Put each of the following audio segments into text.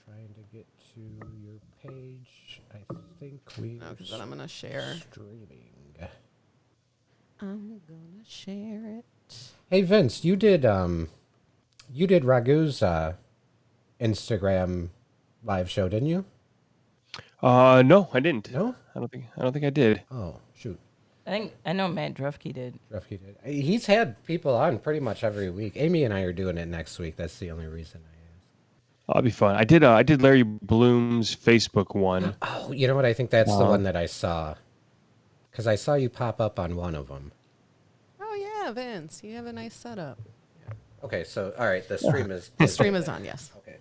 trying to get to your page. I think we No, because then I'm gonna share. Streaming. I'm gonna share it. Hey Vince, you did Ragu's Instagram live show, didn't you? No, I didn't. No? I don't think I did. Oh, shoot. I know Matt Drufke did. Drufke did. He's had people on pretty much every week. Amy and I are doing it next week. That's the only reason I asked. That'll be fun. I did Larry Bloom's Facebook one. Oh, you know what? I think that's the one that I saw. Because I saw you pop up on one of them. Oh yeah, Vince, you have a nice setup. Yeah. Okay, so all right, the stream is. The stream is on. Yes. Okay.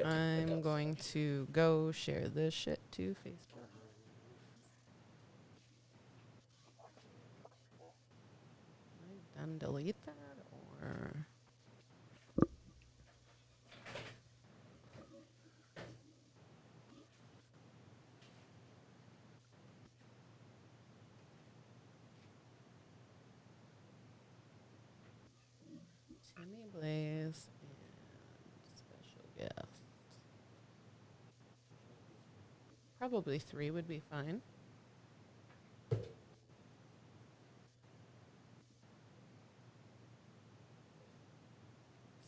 I'm going to go share this shit to Facebook. Done delete that or Timmy Blaze and special guest. Probably 3 would be fine.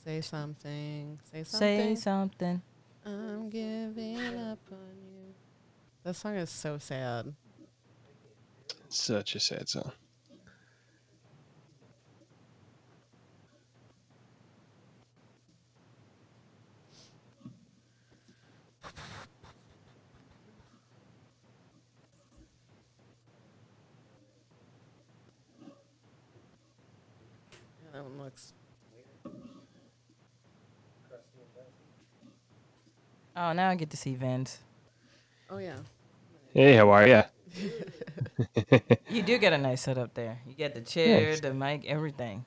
Say something. Say something. Say something. I'm giving up on you. That song is so sad. Such a sad song. Yeah, that one looks. Oh, now I get to see Vince. Oh yeah. Hey, how are ya? You do get a nice setup there. You get the chair, Nice. the mic, everything.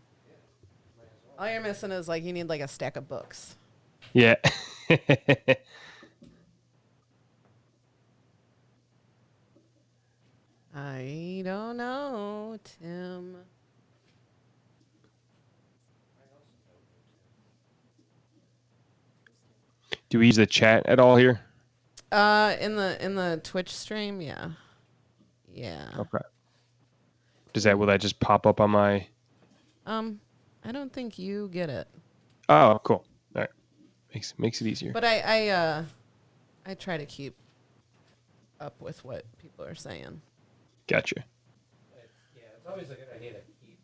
All you're missing is like you need like a stack of books. Yeah. I don't know, Tim. Do we use the chat at all here? In the Twitch stream, yeah. Yeah. Okay. Will that just pop up on my? I don't think you get it. Oh, cool. All right. Makes it easier. But I try to keep up with what people are saying. Gotcha. Yeah, it's always a good idea to keep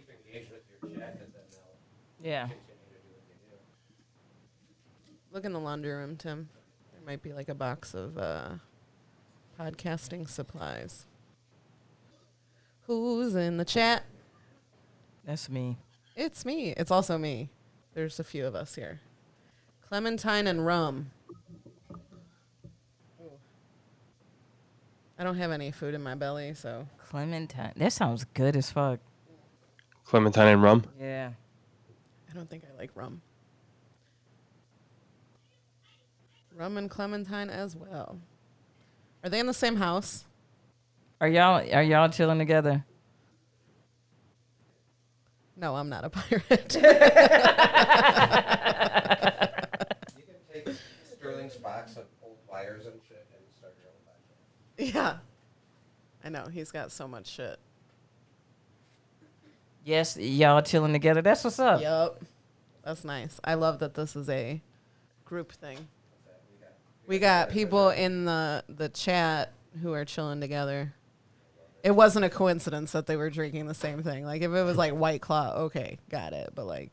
engaged with your chat, because then they'll Yeah. continue to do what they do. Look in the laundry room, Tim. There might be like a box of podcasting supplies. Who's in the chat? That's me. It's me. It's also me. There's a few of us here. Clementine and rum. Ooh. I don't have any food in my belly, so. Clementine. That sounds good as fuck. Clementine and rum. Yeah. I don't think I like rum. Rum and Clementine as well. Are they in the same house? Are y'all chilling together? No, I'm not a pirate. You can take Sterling's box of old pliers and shit and start your own podcast. Yeah. I know. He's got so much shit. Yes, y'all chilling together. That's what's up. Yup. That's nice. I love that this is a group thing. We got people in the chat who are chilling together. It wasn't a coincidence that they were drinking the same thing. Like, if it was like White Claw, okay, got it. But like,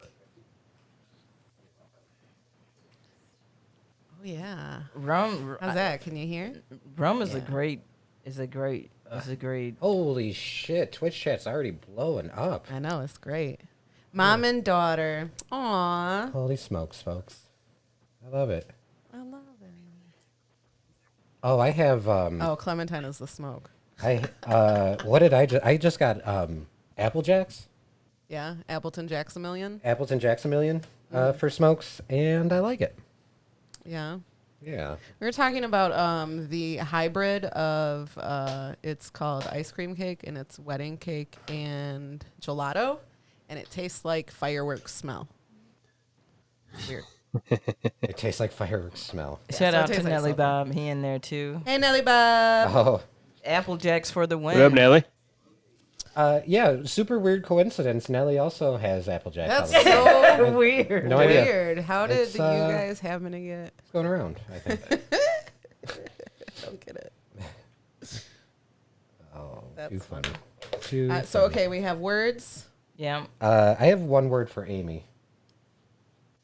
oh yeah. Rum. How's that? Can you hear? Rum is Yeah. a great. Holy shit, Twitch chat's already blowing up. I know, it's great. Mom and daughter. Aw. Holy smokes, folks. I love it. I love it. Oh, I have Oh, Clementine is the smoke. what did I just got Apple Jacks? Yeah, Appleton Jacksomillion. Appleton Jacksomillion for smokes, and I like it. Yeah. Yeah. We were talking about the hybrid of it's called ice cream cake, and it's wedding cake and gelato, and it tastes like fireworks smell. Weird. It tastes like fireworks smell. Shout so it out to tastes like Nelly something. Bob. He in there too. Hey, Nelly Bob. Oh, Apple Jacks for the win. What up, Nelly? yeah. Super weird coincidence. Nelly also has Applejack. That's holiday. so Weird. No idea. weird. How did It's, you guys happen to get? It's going around, I think. Don't get it. Oh, That's too funny. funny. Too So funny. okay, we have words. Yeah. I have one word for Amy.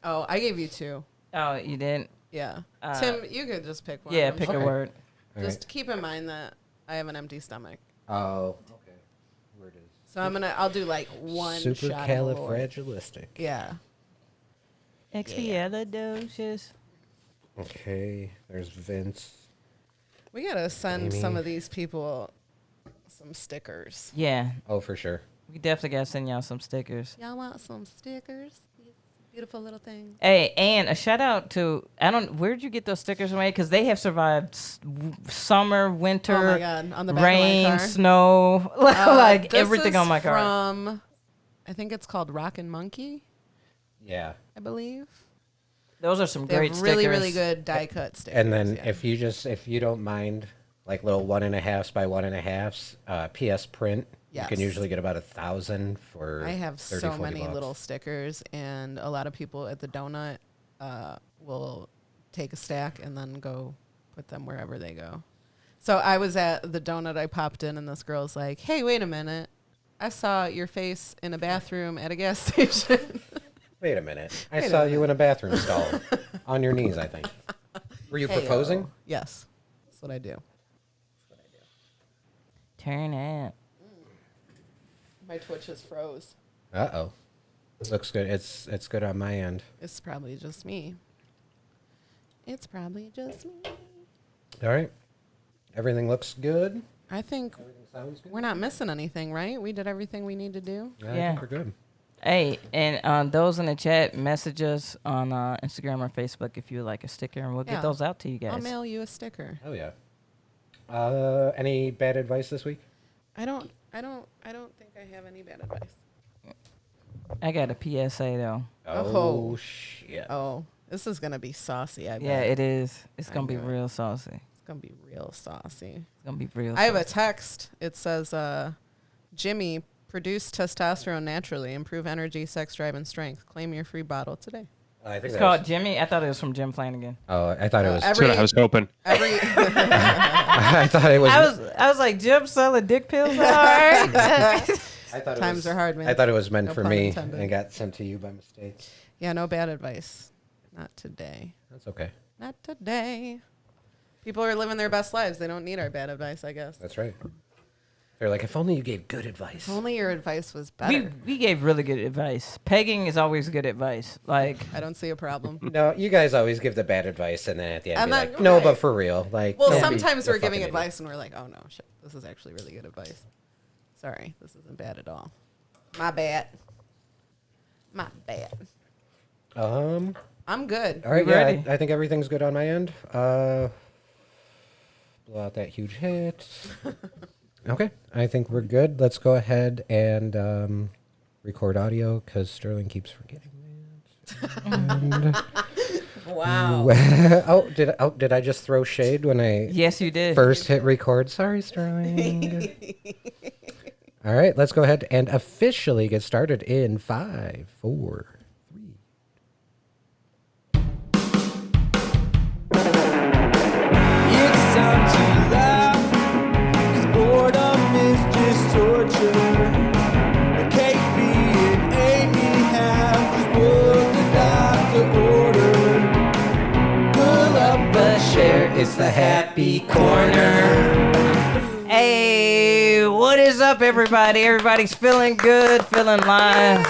Oh, I gave you 2. Oh, you didn't? Yeah. Uh, Tim, you could just pick one. Yeah, I'm pick sure. a word. All Just keep in mind that I have an empty stomach. right. Oh, okay. Word is So I'll do like one shot. of the Lord. supercalifragilistic. Yeah. Expialidocious. Okay. There's Vince. We gotta send Amy. some of these people some stickers. Yeah. Oh, for sure. We definitely got to send y'all some stickers. Y'all want some stickers? These beautiful little things. Hey, and a shout out to, where'd you get those stickers made? Because they have survived summer, winter, Oh my god! On the back rain, of my car. snow, like This everything is on my car. From, I think it's called Rockin' Monkey, Yeah. I believe. Those are some They great have really, stickers. really good die cut stickers. And then yeah. if you don't mind, like little 1.5s by 1.5s, PS print. Yes. You can usually get about 1,000 for. I have 30, so 40 many bucks. little stickers, and a lot of people at the donut will take a stack and then go put them wherever they go. So I was at the donut, I popped in, and this girl's like, "Hey, wait a minute. I saw your face in a bathroom at a gas station." Wait a minute. I Wait a saw you in a bathroom stall on your knees, I think. Were you Hey-o. proposing? Yes. That's what I do. Turn it. My Twitch is froze. Uh-oh. Looks good. It's good on my end. It's probably just me. It's probably just me. All right. Everything looks good. I think Everything sounds good. we're not missing anything, right? We did everything we need to do. I Yeah. think we're good. Hey, and those in the chat, message us on Instagram or Facebook if you would like a sticker, and we'll Yeah. get those out to you I'll guys. mail you a sticker. Oh yeah. Any bad advice this week? I don't think I have any bad advice. I got a PSA though. Oh. Shit. Oh, this is gonna be saucy. I bet. Yeah, it is. It's I gonna be knew it. real saucy. It's gonna be real saucy. It's gonna be real. I have a saucy. text. It says, "Jimmy, produce testosterone naturally, improve energy, sex drive, and strength. Claim your free bottle today." I think It's that called was- Jimmy. I thought it was from Jim Flanagan. Oh, I thought it was. That's what I was hoping. Every I thought it was. I was like, Jim selling dick pills. All right. I thought it times was, are hard, man. I thought it was meant No for pun me intended. and got sent to you by mistake. Yeah, no bad advice. Not today. That's okay. Not today. People are living their best lives. They don't need our bad advice, I guess. That's right. They're like, if only you gave good advice. If only your advice was better. we gave really good advice. Pegging is always good advice. Like, I don't see a problem. No, you guys always give the bad advice, and then at the end, And be then- like, no, right. but for real, like. Well, don't be sometimes a we're giving fucking idiot. advice and we're like, oh no, shit, this is actually really good advice. Sorry, this isn't bad at all. My bad. My bad. I'm good. All right, We yeah, ready? I think everything's good on my end. Blow out that huge hit. Okay, I think we're good. Let's go ahead and record audio because Sterling keeps forgetting that. Wow. Did I just throw shade when I yes, you did. first hit record? Sorry, Sterling. All right, let's go ahead and officially get started in 5, 4, 3. It's time to laugh, 'cause boredom is just torture. But KB and Amy have just what the doctor ordered. Pull up a chair, it's the happy corner. Hey, what is up, everybody? Everybody's feeling good, feeling live.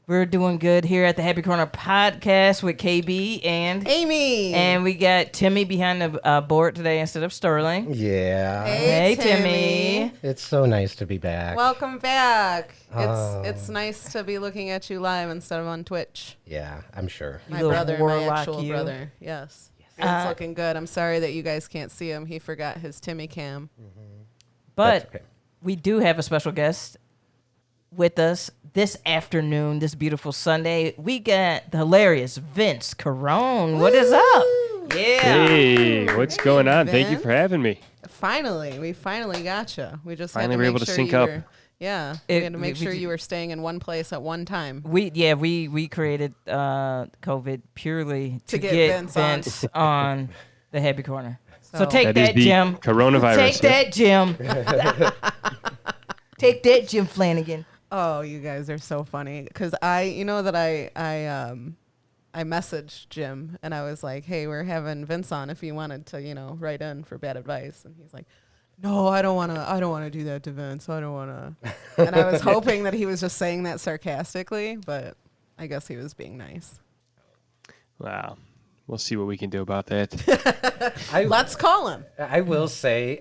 We're doing good here at the Happy Corner podcast with KB and Amy. we got Timmy behind the board today instead of Sterling. Yeah. Hey, Timmy. It's so nice to be back. Welcome back. Oh. It's nice to be looking at you live instead of on Twitch. Yeah, I'm sure. My little brother, my warlock actual you. brother. Yes. It's looking good. I'm sorry that you guys can't see him. He forgot his Timmy cam. But That's okay. we do have a special guest. with us this afternoon, this beautiful Sunday. We got the hilarious Vince Carone. What is up? Yeah. Hey, what's going on? Thank you Vince. for having me. We finally got you. We just Finally had to were make able to sure sync you up. were. Yeah, It- we had to make we- sure you were staying in one place at one time. We created COVID purely to get get Vince on. Vince on the Happy Corner. So So- take That is that, the Jim. coronavirus. Take that, Jim. Take that, Jim Flanagan. Oh, you guys are so funny. Because I messaged Jim and I was like, hey, we're having Vince on if you wanted to, write in for bad advice. And he's like, no, I don't want to do that to Vince. I don't want to. And I was hoping that he was just saying that sarcastically, but I guess he was being nice. Wow. We'll see what we can do about that. Let's call him. I will say,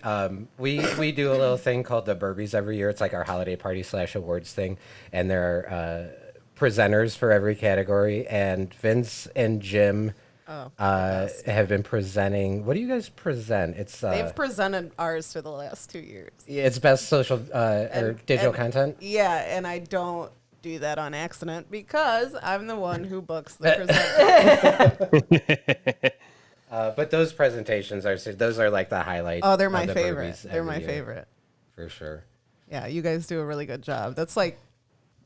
we do a little thing called the Burbies every year. It's like our holiday party / awards thing, and there are presenters for every category. And Vince and Jim have been presenting. What do you guys present? It's They've presented ours for the last 2 years. it's best social or digital content. Yeah, and I don't do that on accident because I'm the one who books the presenter. But those presentations those are like the highlight. Oh, they're my of the favorite. Burbies They're every my year, favorite. for sure. Yeah, you guys do a really good job. That's like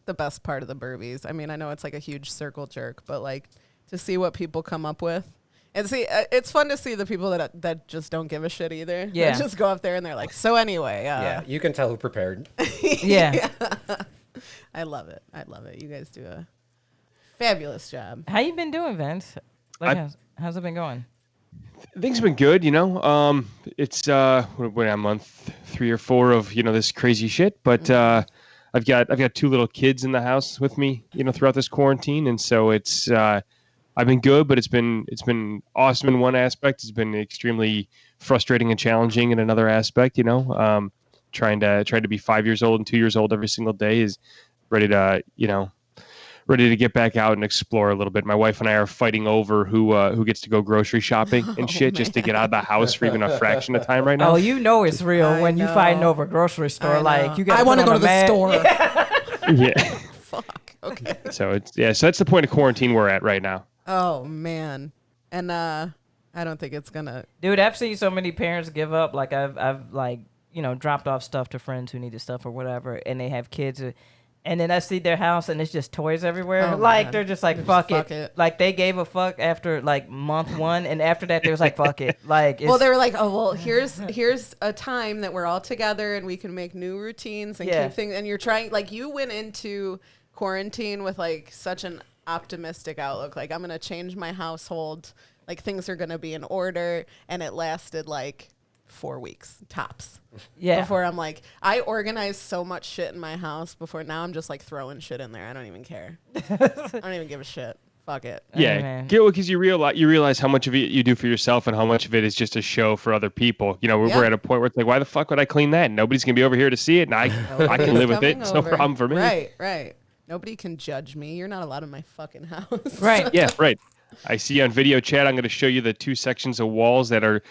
the best part of the Burbies. I mean, I know it's like a huge circle jerk, but like to see what people come up with. And see, it's fun to see the people that just don't give a shit either. Yeah. They just go up there and they're like, so anyway. Yeah, you can tell who prepared. Yeah. I love it. I love it. You guys do a fabulous job. How you been doing, Vince? Like, how's it been going? Things have been good, It's we're on month 3 or 4 of this crazy shit, but I've got 2 little kids in the house with me, throughout this quarantine, and so it's I've been good, but it's been awesome in one aspect. It's been extremely frustrating and challenging in another aspect. Trying to be 5 years old and 2 years old every single day is ready to get back out and explore a little bit. My wife and I are fighting over who gets to go grocery shopping and shit just to get out of the house for even a fraction of time right now. Oh, it's real I when you know. fighting over a grocery store. I Like know. you got. I want to go to the mat. store. Yeah. Fuck. Okay. So that's the point of quarantine we're at right now. Oh man. And I don't think it's gonna. Dude, I've seen so many parents give up. Like I've like dropped off stuff to friends who needed stuff or whatever, and they have kids. And then I see their house and it's just toys everywhere. Oh, like man. they're just like They're just, fuck it. Like they gave a fuck after like month 1, and after that they was like fuck it. Like Well, they were like, oh well, here's a time that we're all together and we can make new routines and Yeah. keep things. And you're trying, like, you went into quarantine with like such an optimistic outlook. Like, I'm gonna change my household. Like, things are gonna be in order, and it lasted like 4 weeks tops. yeah. Before I'm like, I organized so much shit in my house before. Now I'm just like throwing shit in there. I don't even care. I don't even give a shit. Fuck it. Yeah, man. because you realize how much of it you do for yourself and how much of it is just a show for other people. We're Yeah. at a point where it's like, why the fuck would I clean that? Nobody's gonna be over here to see it, and I can live with it. Coming It's no over. problem for me. Right. Nobody can judge me. You're not allowed in my fucking house. Right. Yeah, right. I see on video chat. I'm going to show you the 2 sections of walls that are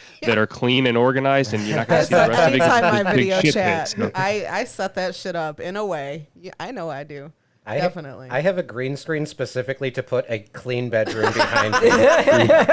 clean and organized, and you're not going to see the rest of Anytime the my big video shit chat, thing, so. I set that shit up in a way. Yeah, I know I do. Definitely. I have a green screen specifically to put a clean bedroom behind me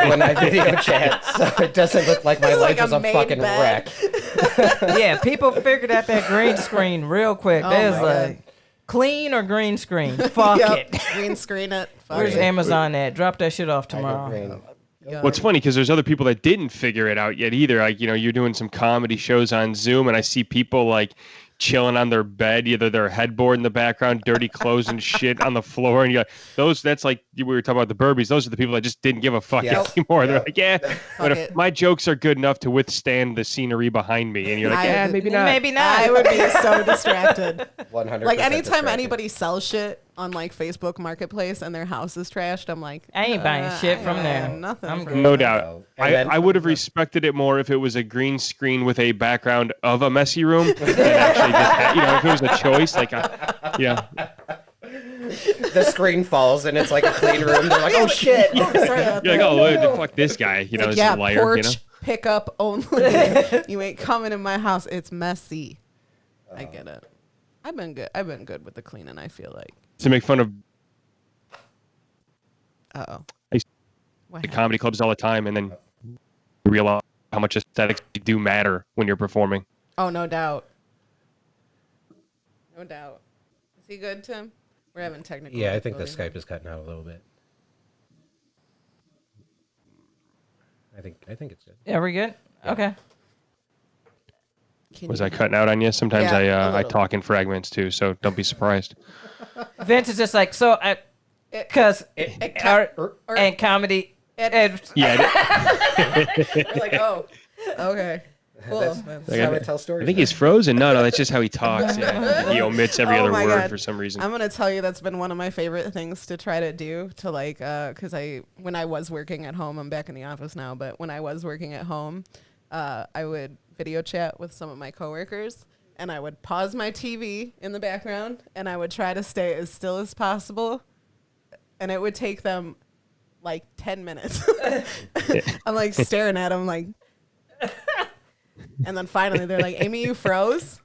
when I video chat, so it doesn't look like my It's life like is a a main fucking bed. wreck. Yeah, people figured out that green screen real quick. Oh They was my like, God. clean or green screen? Fuck Yep. it. Green screen it. Fuck Where's it. Amazon at? Drop that shit off I go tomorrow. green. Yeah. Well, it's funny because there's other people that didn't figure it out yet either. Like, you're doing some comedy shows on Zoom, and I see people like chilling on their bed, either their headboard in the background, dirty clothes and shit on the floor, and you're like, that's like we were talking about the Burbies. Those are the people that just didn't give a fuck Yep. anymore. They're like, yeah, but if it. my jokes are good enough to withstand the scenery behind me, and you're like, I yeah, would- maybe not. Maybe not. I would be so distracted. 100%. Like anytime distracted. anybody sells shit on like Facebook Marketplace and their house is trashed, I'm like, I ain't buying shit I from ain't there. buying Nothing. I'm from good. No them. doubt. So, and then- I would have respected it more if it was a green screen with a background of a messy room than actually just if it was a choice. Like, the screen falls and it's like a clean room. They're like, oh shit. Oh, sorry about you're like, that. oh, wait, fuck this guy. Like, This yeah, liar. porch pickup only. You ain't coming in my house. It's messy. I get it. I've been good. I've been good with the cleaning. I feel like. To make fun of Uh-oh. I used What the happened? comedy clubs all the time, and then realize how much aesthetics do matter when you're performing. Oh, no doubt. No doubt. Is he good, Tim? We're having technical. Yeah, I think the difficulties. Skype is cutting out a little bit. I think it's good. Yeah, we good? Okay. Can Was you- I cutting out on you? Sometimes Yeah, a I little. talk in fragments too, so don't be surprised. Vince is just like, so, because, or- and comedy, It- and, Yeah, We're like, oh, okay. Cool. That's how I tell stories. I think he's frozen. No, that's just how he talks. Yeah. He omits every Oh other my word God. for some reason. I'm gonna tell you that's been one of my favorite things to try to do to like, cause when I was working at home, I'm back in the office now, but when I was working at home, I would video chat with some of my coworkers, and I would pause my TV in the background, and I would try to stay as still as possible, and it would take them like 10 minutes. I'm like staring at them like, and then finally they're like, Amy, you froze?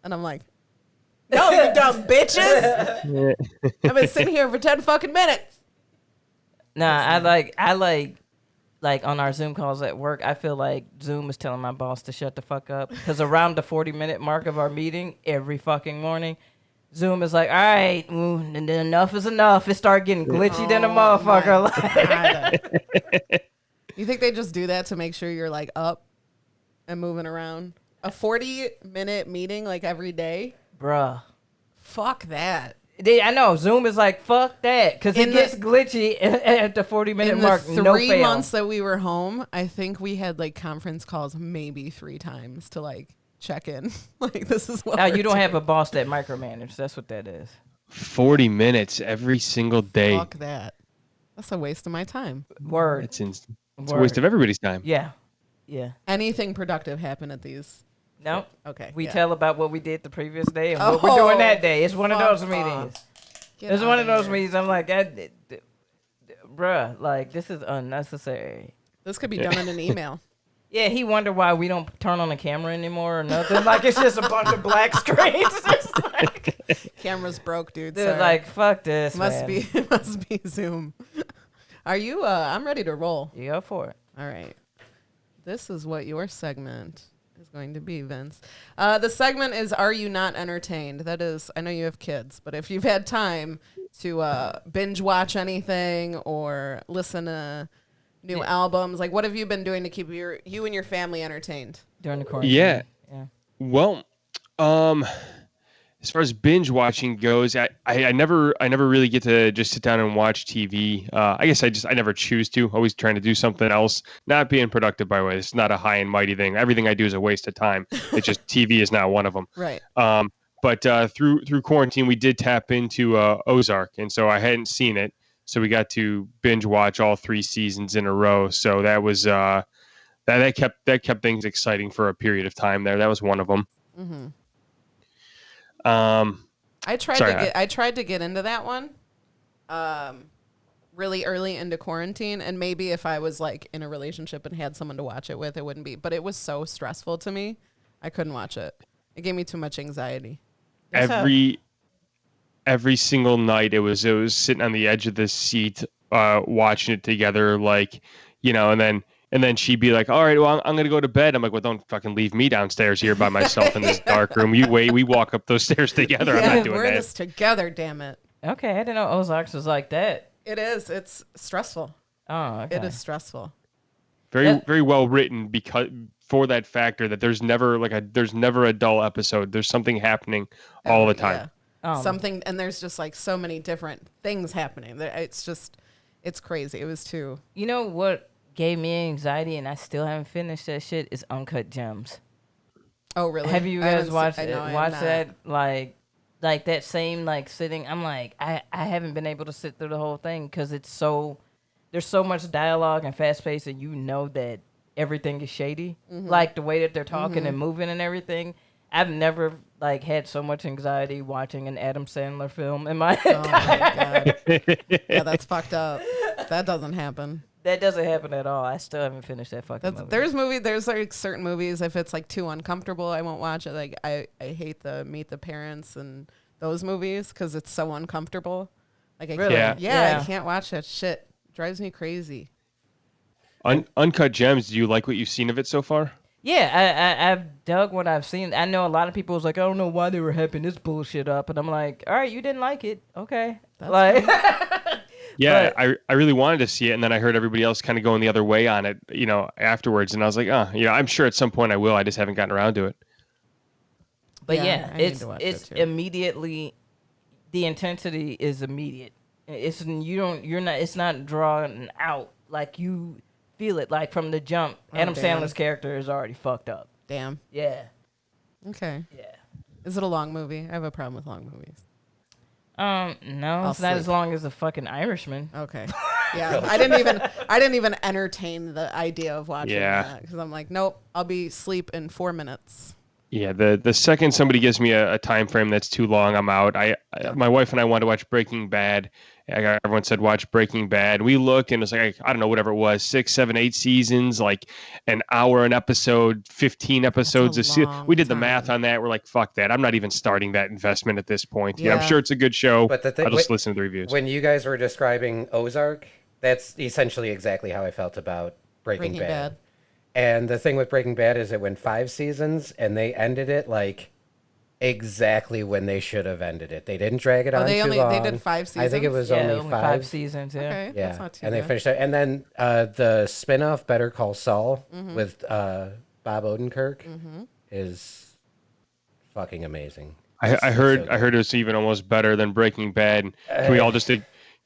And I'm like, no, you dumb bitches. I've been sitting here for 10 fucking minutes. nah, I like on our Zoom calls at work, I feel like Zoom is telling my boss to shut the fuck up. Because around the 40-minute mark of our meeting, every fucking morning, Zoom is like, all right, enough is enough. It started getting glitchy than a motherfucker. Like, You think they just do that to make sure you're like up and moving around? A 40-minute meeting like every day? bruh. Fuck that. I know Zoom is like fuck that because it In gets the- glitchy at the 40-minute In mark. the No 3 fail. months that we were home, I think we had like conference calls maybe 3 times to like check in. Like this is what Now we're you don't have a doing. boss that micromanages. That's what that is. 40 minutes every single day. Fuck that. That's a waste of my time. Word. It's a Word. waste of everybody's time. Yeah. Yeah. Anything productive happen at these? No. Okay. We yeah. tell about what we did the previous day and what we're doing that day. It's one of those fuck meetings. Get It's one outta of those here. meetings. I'm like, bruh, like this is unnecessary. This could be done in an email. Yeah, he wondered why we don't turn on the camera anymore or nothing. Like it's just a bunch of black screens. It's like, Camera's broke, dude. they're Sorry. like, fuck this, must man. be Zoom. Are you? I'm ready to roll. You go for it. All right. This is what your segment is going to be, Vince. The segment is Are You Not Entertained? That is, I know you have kids, but if you've had time to binge watch anything or listen to new albums, like what have you been doing to keep you and your family entertained? During the quarantine. Yeah. Yeah. Well, as far as binge watching goes, I never really get to just sit down and watch TV. I guess I never choose to. Always trying to do something else. Not being productive, by the way. It's not a high and mighty thing. Everything I do is a waste of time. It's just TV is not one of them. Right. But through quarantine, we did tap into Ozark, and so I hadn't seen it. So we got to binge watch all 3 seasons in a row. So that was that kept things exciting for a period of time there. That was one of them. Mm-hmm. I I tried to get into that one really early into quarantine, and maybe if I was like in a relationship and had someone to watch it with, it wouldn't be, but it was so stressful to me. I couldn't watch it. It gave me too much anxiety. every single night it was sitting on the edge of the seat watching it together, like, and then she'd be like, all right, well, I'm gonna go to bed. I'm like, well, don't fucking leave me downstairs here by myself in this dark room. We walk up those stairs together. I'm not doing we're in that. this together, damn it. Okay, I didn't know Ozarks was like that. It is. It's stressful. Oh, okay. It is stressful. Very well written, because for that factor that there's never a dull episode. There's something happening all the time. Yeah. Oh. Something, and there's just like so many different things happening. It's crazy. It was too. You know what gave me anxiety, and I still haven't finished that shit, is Uncut Gems. Oh, really? Have you I guys haven't watched I know I have watch not. that? Like that same like sitting. I'm like I haven't been able to sit through the whole thing because there's so much dialogue and fast paced, and you know that everything is shady. Mm-hmm. Like the way that they're talking and moving and everything. I've never like had so much anxiety watching an Adam Sandler film in my Oh my god. Yeah, that's fucked up. That doesn't happen. That doesn't happen at all. I still haven't finished that fucking movie. There's like certain movies, if it's like too uncomfortable, I won't watch it. Like I hate the Meet the Parents and those movies because it's so uncomfortable. Like I Really? can't, Yeah. I can't watch that shit. Drives me crazy. Uncut Gems. Do you like what you've seen of it so far? Yeah, I've dug what I've seen. I know a lot of people was like, I don't know why they were hyping this bullshit up, and I'm like, all right, you didn't like it, okay? That's like, Yeah, But- I really wanted to see it, and then I heard everybody else kind of going the other way on it, afterwards, and I was like, I'm sure at some point I will. I just haven't gotten around to it. but Yeah, yeah, I need it's to watch it it's too. immediately, the intensity is immediate. It's not drawn out, like you feel it, like from the jump. Adam damn. Sandler's character is already fucked up. Damn. Yeah, Okay. yeah. Is it a long movie? I have a problem with long movies. No, it's not as sleep. long as The fucking Irishman. Okay. Yeah. I didn't even entertain the idea of watching that because I'm like, nope, I'll be asleep in 4 minutes. Yeah, the second somebody gives me a time frame that's too long, I'm out. My wife and I wanted to watch Breaking Bad. Everyone said watch Breaking Bad. We look and it's like, I don't know, whatever it was, 6, 7, 8 seasons, like an hour an episode, 15 episodes. long We did the math time. on that. We're like, fuck that. I'm not even starting that investment at this point. Yeah, Yeah. I'm sure it's a good show. But the thing- I'll just wait- listen to the reviews. When you guys were describing Ozark, that's essentially exactly how I felt about Breaking Bad. And the thing with Breaking Bad is it went 5 seasons, and they ended it like exactly when they should have ended it. They didn't drag it on they too only- long. they did 5 I think it seasons? was Yeah, only 5. seasons. Yeah. Okay. Yeah, That's not too and they bad. finished it. And then the spin-off Better Call Saul with Bob Odenkirk is fucking amazing. I heard it was even almost better than Breaking Bad.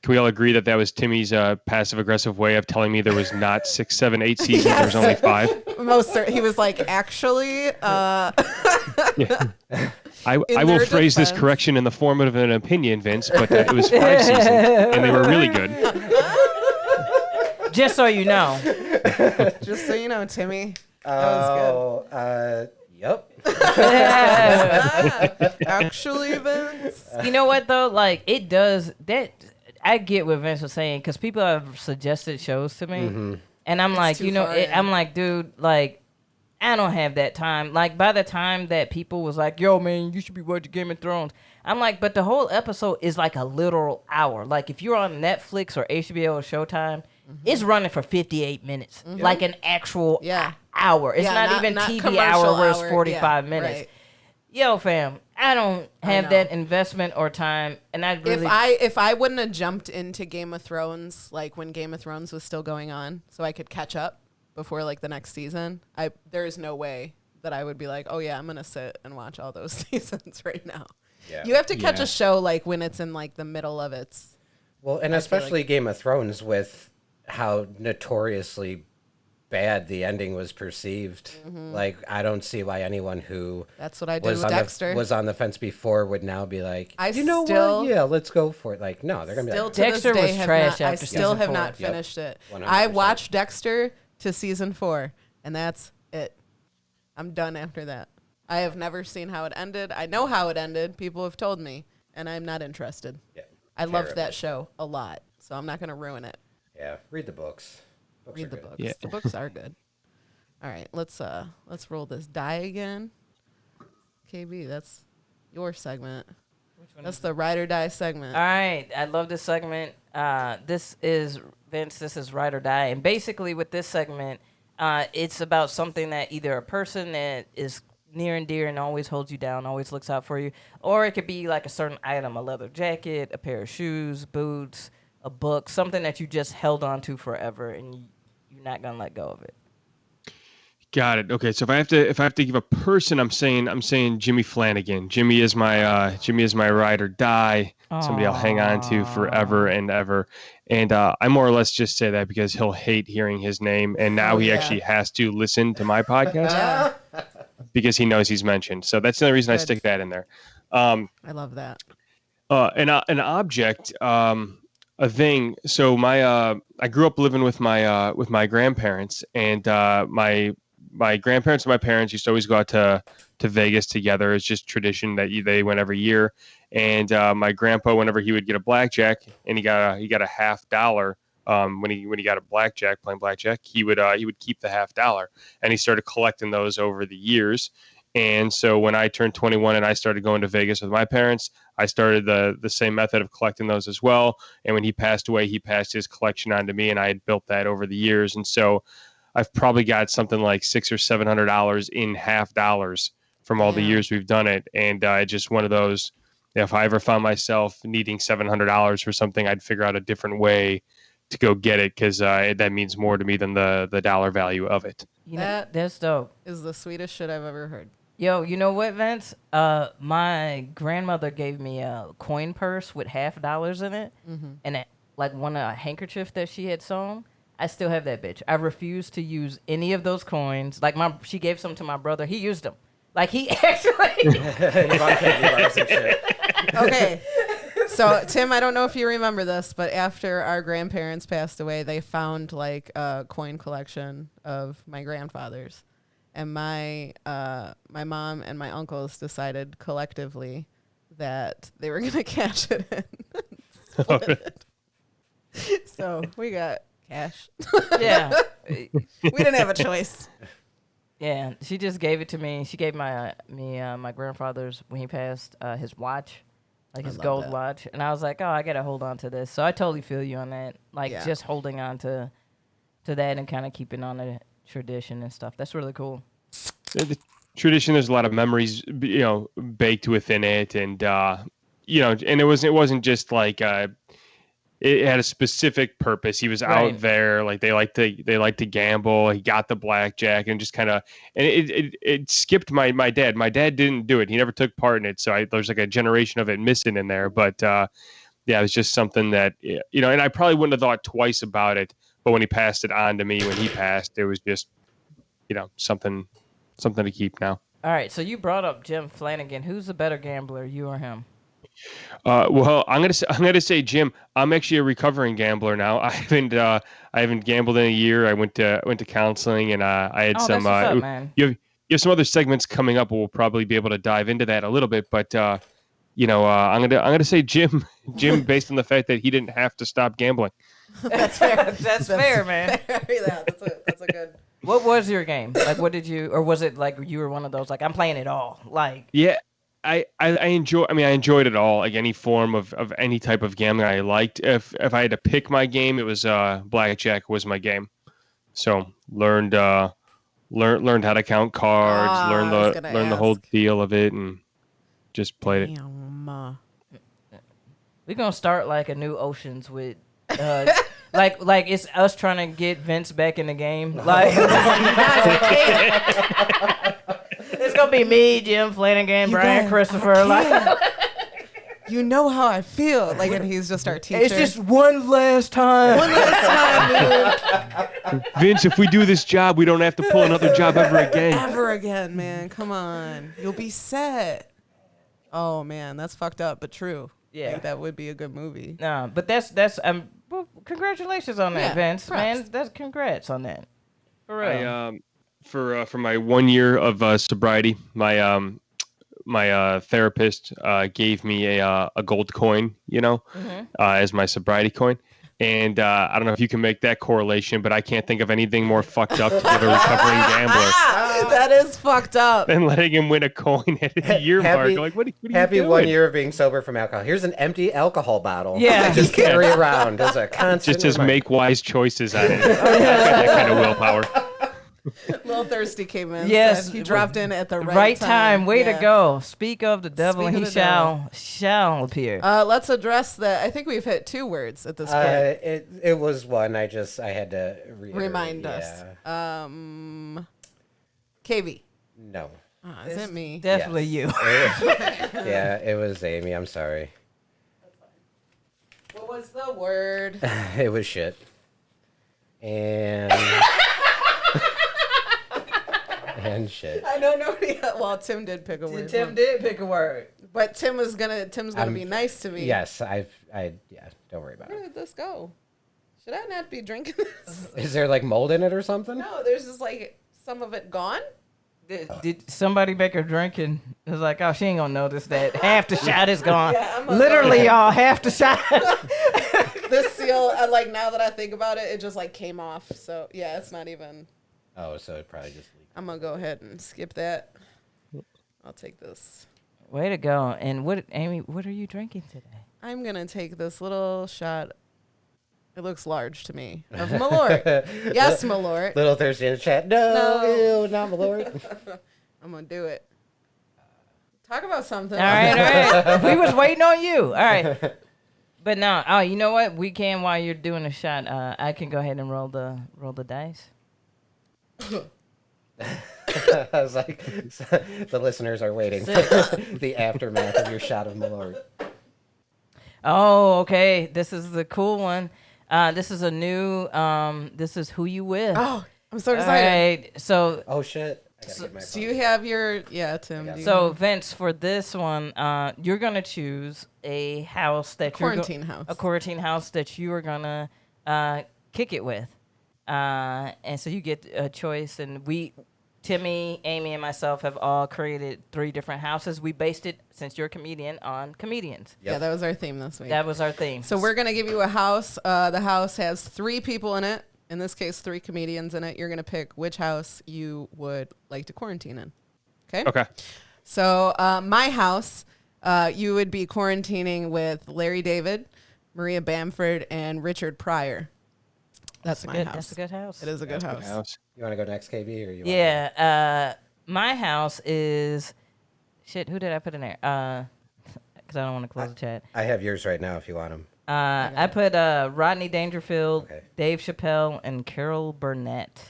Can we all agree that was Timmy's passive aggressive way of telling me there was not 6, 7, 8 seasons? There was only 5. He was like, actually, I will their phrase this defense- correction in the form of an opinion, Vince, but it was 5 seasons, and they were really good. Just so you know. just so you know, Timmy, that was Yep. good. Actually, Vince. You know what though? Like it does that. I get what Vince was saying because people have suggested shows to me, and I'm like, too far in. I'm like, dude, like, I don't have that time. Like by the time that people was like, yo, man, you should be watching Game of Thrones. I'm like, but the whole episode is like a literal hour. Like if you're on Netflix or HBO or Showtime, it's running for 58 minutes, like an actual hour. It's Yeah, not even not TV commercial hour where it's hour. 45 Yeah, minutes. right. Yo, fam, I don't have know. that investment or time, and I really. If I wouldn't have jumped into Game of Thrones like when Game of Thrones was still going on, so I could catch up before like the next season, there is no way that I would be like, oh yeah, I'm gonna sit and watch all those seasons right now. Yeah. You have to catch Yeah. a show like when it's in like the middle of its. Well, and I feel especially Game of Thrones with how notoriously bad the ending was perceived. Like, I don't see why anyone who That's what I did was with on Dexter. was on the fence before would now be like, I you know still- what? Yeah, let's go for it. Like, no, they're gonna be Still like, to Dexter this day was have trash not, I after still season have 4. not Yep. finished it. 100%. I watched Dexter to season 4, and that's it. I'm done after that. I have never seen how it ended. I know how it ended. People have told me, and I'm not interested. yeah, I loved terrible. that show a lot, so I'm not going to ruin it. Yeah, read the books. Books Read are the good. books. Yeah. The books are good. All right, let's roll this die again. KB, that's your segment. That's the ride or die segment. All right, I love this segment. This is Vince. This is Ride or Die, and basically with this segment, it's about something that either a person that is near and dear and always holds you down, always looks out for you, or it could be like a certain item, a leather jacket, a pair of shoes, boots, a book, something that you just held on to forever, and you're not gonna let go of it. Got it. Okay, so if I have to give a person, I'm saying Jimmy Flanagan. Jimmy is my ride or die. Somebody I'll hang on to forever and ever. And I more or less just say that because he'll hate hearing his name, and now he actually has to listen to my podcast because he knows he's mentioned. So that's the only reason I Good. stick that in there. I love that. An object, a thing. So I grew up living with my grandparents, and my grandparents and my parents used to always go out to Vegas together. It's just tradition that they went every year. And my grandpa, whenever he would get a blackjack and he got a $50 when he got a blackjack, playing blackjack, he would keep the $50, and he started collecting those over the years. And so when I turned 21 and I started going to Vegas with my parents, I started the same method of collecting those as well. And when he passed away, he passed his collection on to me, and I had built that over the years. And so I've probably got something like $600 or $700 in $50 from all the years we've done it. And it's just one of those. If I ever found myself needing $700 for something, I'd figure out a different way to go get it, because that means more to me than the dollar value of it. You know, that's dope. Is the sweetest shit I've ever heard. Yo, you know what, Vince? My grandmother gave me a coin purse with $50 in it, and like a handkerchief that she had sewn. I still have that bitch. I refuse to use any of those coins. Like she gave some to my brother. He used them. Like he actually. Okay. So, Tim, I don't know if you remember this, but after our grandparents passed away, they found like a coin collection of my grandfather's. And my mom and my uncles decided collectively that they were going to cash it in. Split it. So we got cash. Yeah. We didn't have a choice. Yeah, she just gave it to me. She gave my grandfather's, when he passed, his watch, like his gold watch. And I was like, oh, I got to hold on to this. So I totally feel you on that. Like just holding on to that and kind of keeping on the tradition and stuff. That's really cool. The tradition, there's a lot of memories, baked within it. And, and it wasn't just like, it had a specific purpose. He was out there, like they like to gamble. He got the blackjack and just kind of, and it skipped my dad. My dad didn't do it. He never took part in it. So there's like a generation of it missing in there. But it was just something that, and I probably wouldn't have thought twice about it. But when he passed it on to me, when he passed, it was just, something to keep now. All right. So you brought up Jim Flanagan. Who's the better gambler, you or him? Well, I'm gonna say Jim. I'm actually a recovering gambler now. I haven't gambled in a year. I went to counseling, and I had some. That's what's up, man. You have some other segments coming up. We'll probably be able to dive into that a little bit, but I'm gonna say Jim, based on the fact that he didn't have to stop gambling. That's fair. That's fair, man. That's a good. What was your game? Like, what did you, or was it like you were one of those, like, I'm playing it all? Like, yeah, I enjoyed it all. Like any form of any type of gambling I liked. If I had to pick my game, it was blackjack was my game. So learned how to count cards, learn the whole deal of it, and just played it. we're gonna start like a new Oceans with like it's us trying to get Vince back in the game. Like it's gonna be me, Jim Flanagan, Brian Christopher. Like you know how I feel. Like, and he's just our teacher. it's just one last time. Dude. Vince, if we do this job, we don't have to pull another job ever again. Ever again, man. Come on. You'll be set. Oh, man. That's fucked up, but true. Yeah. Like, that would be a good movie. No, but that's well, congratulations on that, Yeah, Vince. props. Man, that's congrats on that. For real. For my 1 year of sobriety, my therapist gave me a gold coin, as my sobriety coin. And I don't know if you can make that correlation, but I can't think of anything more fucked up to give a recovering gambler That is fucked up. than letting him win a coin at a year mark. Like, what are you Happy doing? 1 year of being sober from alcohol. Here's an empty alcohol bottle. Yeah. I just carry around as a constant. Just reminder. make wise choices on it. That kind of willpower. Little Thirsty came in. Yes. Said he dropped in at the right time. Way to Yeah. go. Speak of the devil, Speak and of he the shall appear. Let's address that. I think we've hit 2 words at this point. It was one. I had to Remind us. KV. No. Is it me? Definitely Yes. you. Yeah, it was Amy. I'm sorry. What was the word? It was shit. And and shit. I know nobody. Well, Tim did pick a word. Tim did pick a word. But Tim's gonna be nice to me. Yes, don't worry about Where it. did this go? Should I not be drinking this? Is there like mold in it or something? No, there's just like some of it gone. Did somebody make her drink and it was like, oh, she ain't gonna notice that half the shot is gone. Yeah, Literally, y'all, half the shot. This seal, like now that I think about it, it just like came off. So yeah, it's not even. Oh, so it probably just leaked. I'm gonna go ahead and skip that. I'll take this. Way to go. And what, Amy, what are you drinking today? I'm gonna take this little shot. It looks large to me. Of Malort. Yes, Malort. Little thirsty in the chat. No, ew, not Malort. I'm gonna do it. Talk about something. All right. We was waiting on you. All right. But no, oh, you know what? We can, while you're doing a shot, I can go ahead and roll the dice. I was like, the listeners are waiting for the aftermath of your shot of Malort. Oh, okay. This is the cool one. This is a new, this is Who You With. Oh, I'm so All excited. right. So, Oh, shit. I gotta get my Do phone. you have your, Tim? do you- so Vince, for this one, you're going to choose a house that quarantine house. a quarantine house that you are going to kick it with. And so you get a choice, and Timmy, Amy, and myself have all created 3 different houses. We based it, since you're a comedian, on comedians. Yep. Yeah, that was our theme this week. That was our theme. So we're gonna give you a house. The house has 3 people in it. In this case, 3 comedians in it. You're gonna pick which house you would like to quarantine in. Okay. Okay. So my house, you would be quarantining with Larry David, Maria Bamford, and Richard Pryor. That's my house. That's a good house. It is a good house. House. You want to go next, KB? Or you Yeah. My house is... Shit, who did I put in there? Because I don't want to close the chat. I have yours right now if you want them. I put Rodney Dangerfield, Okay. Dave Chappelle, and Carol Burnett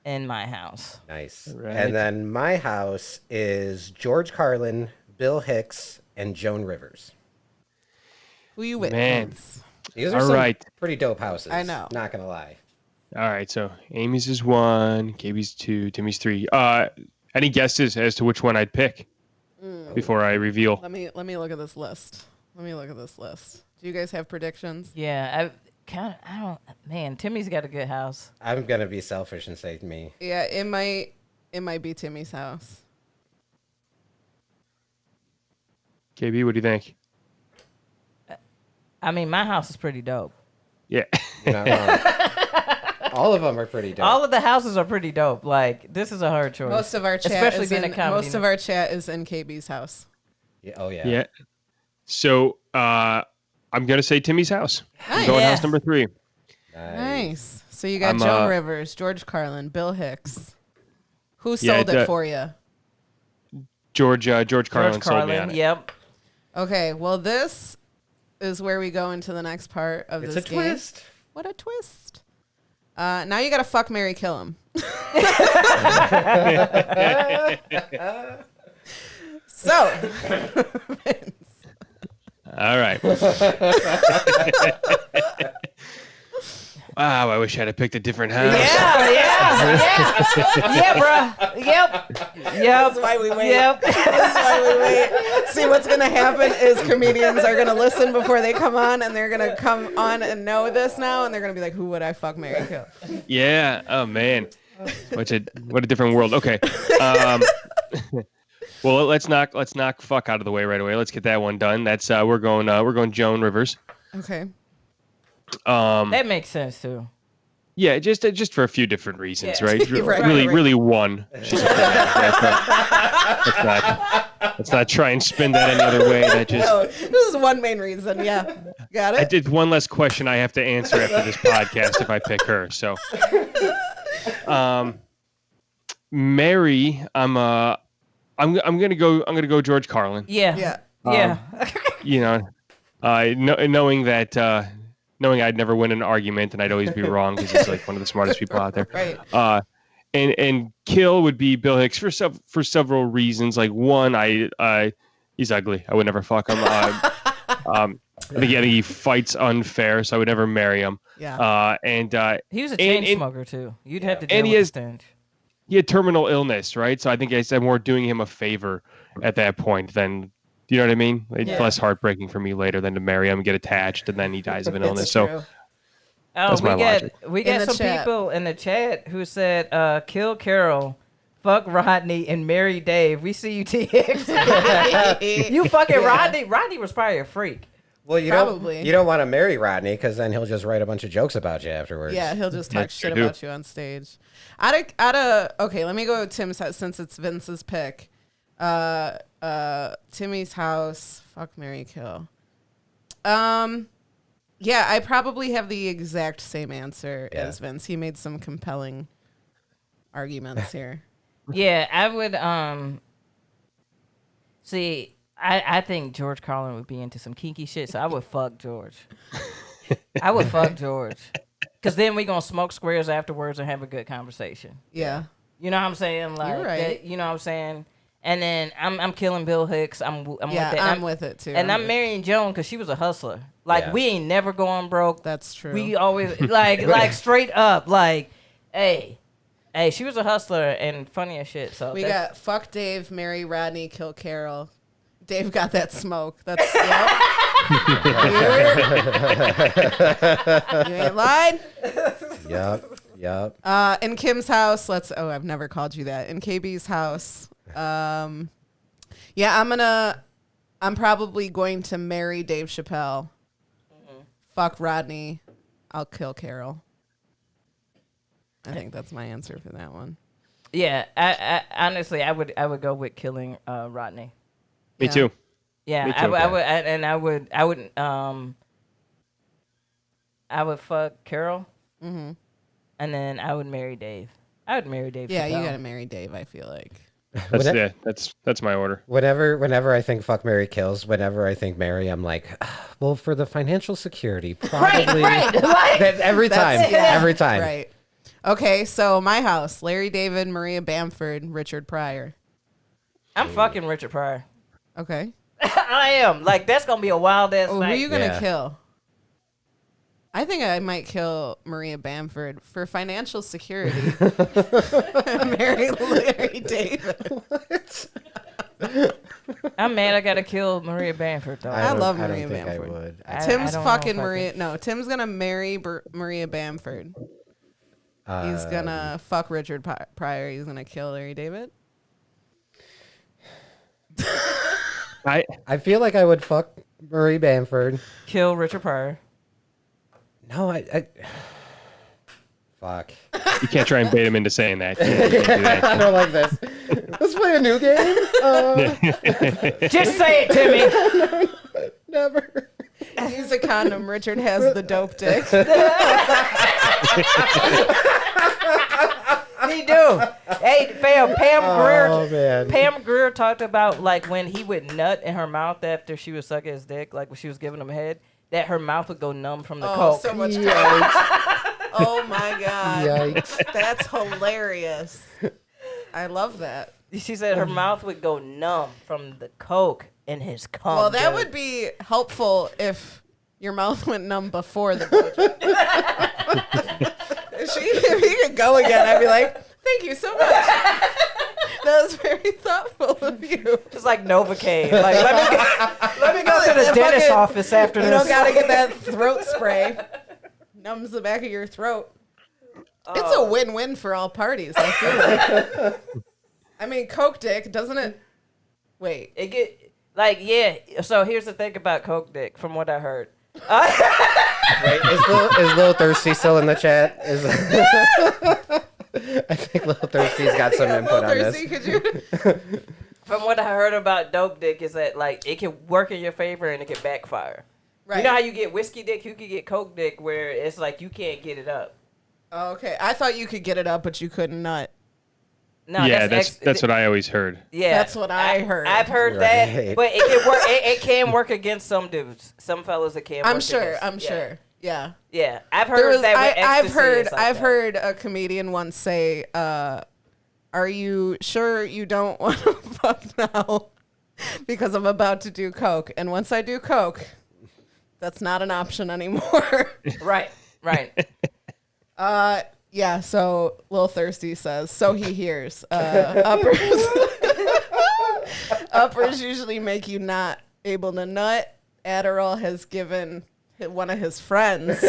in my house. Nice. Right. And then my house is George Carlin, Bill Hicks, and Joan Rivers. Who you with? Man. Vince? These are All some right. pretty dope houses. I know. Not going to lie. All right. So Amy's is 1, KB's 2, Timmy's 3. Any guesses as to which one I'd pick before I reveal? Let me look at this list. Do you guys have predictions? Yeah, man, Timmy's got a good house. I'm going to be selfish and say me. Yeah, it might be Timmy's house. KB, what do you think? I mean, my house is pretty dope. Yeah. You're not wrong. All of them are pretty dope. All of the houses are pretty dope. Like, this is a hard choice. Most of our chat Especially is being in, a comedy. most of our chat is in KB's house. Yeah, oh, yeah. Yeah. So I'm gonna say Timmy's house. I'm going Yeah. house number 3. Nice. So you got I'm, Joan Rivers, George Carlin, Bill Hicks. Who Yeah, sold it for you? George Carlin George sold me on Carlin, it. yep. Okay, well this is where we go into the next part of It's this a game. twist. What a twist. Now you gotta fuck, marry, kill him. So, All right. Wow, I wish I'd have picked a different house. Yeah, bro. Yep. that's why we wait. Yep. That's why we wait. See, what's gonna happen is comedians are gonna listen before they come on, and they're gonna come on and know this now, and they're gonna be like, "Who would I fuck, marry, kill?" Yeah. Oh man. What a different world. Okay. Well, let's knock fuck out of the way right away. Let's get that one done. That's we're going Joan Rivers. Okay. That makes sense, too. Yeah, just for a few different reasons, Yeah. right? Right, really, right. really one. Let's not try and spin that any other way. That just. Oh, this is one main reason. Yeah. Got I it? did one less question I have to answer after this podcast if I pick her. So, Mary, I'm gonna go George Carlin. Yeah. Yeah. Yeah. You know, knowing that knowing I'd never win an argument and I'd always be wrong because he's like one of the smartest people out there. Right. And kill would be Bill Hicks for several reasons. Like one, he's ugly. I would never fuck him. I think he fights unfair, so I would never marry him. Yeah. He was a chain smoker, too. You'd have to deal And he with has- the stench. He had terminal illness, right? So I think I said more doing him a favor at that point than, you know what I mean? It's Yeah. less heartbreaking for me later than to marry him, get attached, and then he dies of an illness. It's So true. Oh, That's my logic. we In got the some chat. people in the chat who said, kill Carol, fuck Rodney, and marry Dave. We see you, TX. You fucking Rodney. Rodney was probably a freak. Well, you Probably. don't want to marry Rodney because then he'll just write a bunch of jokes about you afterwards. Yeah, he'll just talk Yes, shit I do. about you on stage. Okay, let me go with Tim's house since it's Vince's pick. Timmy's house. Fuck, marry, kill. Yeah, I probably have the exact same answer as Vince. He made some compelling arguments here. Yeah, I would. See, I think George Carlin would be into some kinky shit, so I would fuck George. I would fuck George, because then we gonna smoke squares afterwards and have a good conversation. Yeah. You know what I'm saying? Like, You're right. you know what I'm saying? And then I'm killing Bill Hicks. I'm with that. I'm with it too. And I'm marrying Joan because she was a hustler. Like, we ain't never going broke. That's true. We always like straight up like, hey, she was a hustler and funny as shit. So we got fuck Dave, marry Rodney, kill Carol. Dave got that smoke. That's you ain't lied. Yep. In Kim's house, I've never called you that. In KB's house, I'm probably going to marry Dave Chappelle. Fuck Rodney. I'll kill Carol. I think that's my answer for that one. Yeah, I honestly I would go with killing Rodney. Me too. Yeah, Me too. I would fuck Carol, and then I would marry Dave. I would marry Dave. Yeah, Chappelle. you gotta marry Dave. I feel like. That's my order. Whenever I think fuck, marry, kills, whenever I think marry, I'm like, well, for the financial security, probably. Right. Like, Every time. Right. Okay, so my house: Larry David, Maria Bamford, Richard Pryor. I'm fucking Richard Pryor. Okay. I am. Like, that's gonna be a wild ass Oh, who night. are you gonna Yeah. kill? I think I might kill Maria Bamford for financial security. Marry Larry David. I'm mad I gotta kill Maria Bamford though. I love I Maria don't think Bamford. I would. Tim's don't know fucking if I Maria. could. No, Tim's gonna marry Maria Bamford. He's gonna fuck Richard Pryor. He's gonna kill Larry David. I feel like I would fuck Marie Bamford. Kill Richard Pryor. No, I fuck. You can't try and bait him into saying that. You can't do that. I don't like this. Let's play a new game. Just say it, Timmy. Never. Use a condom. Richard has the dope dick. He do. Hey, Pam Grier. Oh man. Pam Grier talked about like when he would nut in her mouth after she was sucking his dick, like when she was giving him head, that her mouth would go numb from the coke. So much coke. Oh my god. Yikes. That's hilarious. I love that. She said her mouth would go numb from the coke in his cum. Well, that dude. would be helpful if your mouth went numb before the blowjob. If he could go again, I'd be like, thank you so much. That was very thoughtful of you. Just like Novocaine. Like, let me go to the dentist office after You this. don't gotta get that throat spray. Numbs the back of your throat. It's a win-win for all parties, I feel like. I mean, coke dick, doesn't it? Wait. It get like, yeah. So here's the thing about coke dick, from what I heard. Wait, is Lil Thirsty still in the chat? I think Lil Thirsty's got some input on this. Thirsty, could you? From what I heard about dope dick is that like it can work in your favor and it can backfire. Right. You know how you get whiskey dick? You can get coke dick where it's like you can't get it up. Oh, okay. I thought you could get it up, but you couldn't nut. No, Yeah, that's what I always heard. Yeah, That's what I heard. I've heard Right. that, but it can work. It can work against some dudes. Some fellas it can. I'm work sure. against. I'm sure. Yeah. Yeah, I've There heard was, that. With I've ecstasy, heard. it's like I've that. heard a comedian once say, "Are you sure you don't want to fuck now? Because I'm about to do coke, and once I do coke, that's not an option anymore." Right. Yeah. So Lil Thirsty says. So he hears. Uppers. Uppers usually make you not able to nut. Adderall has given one of his friends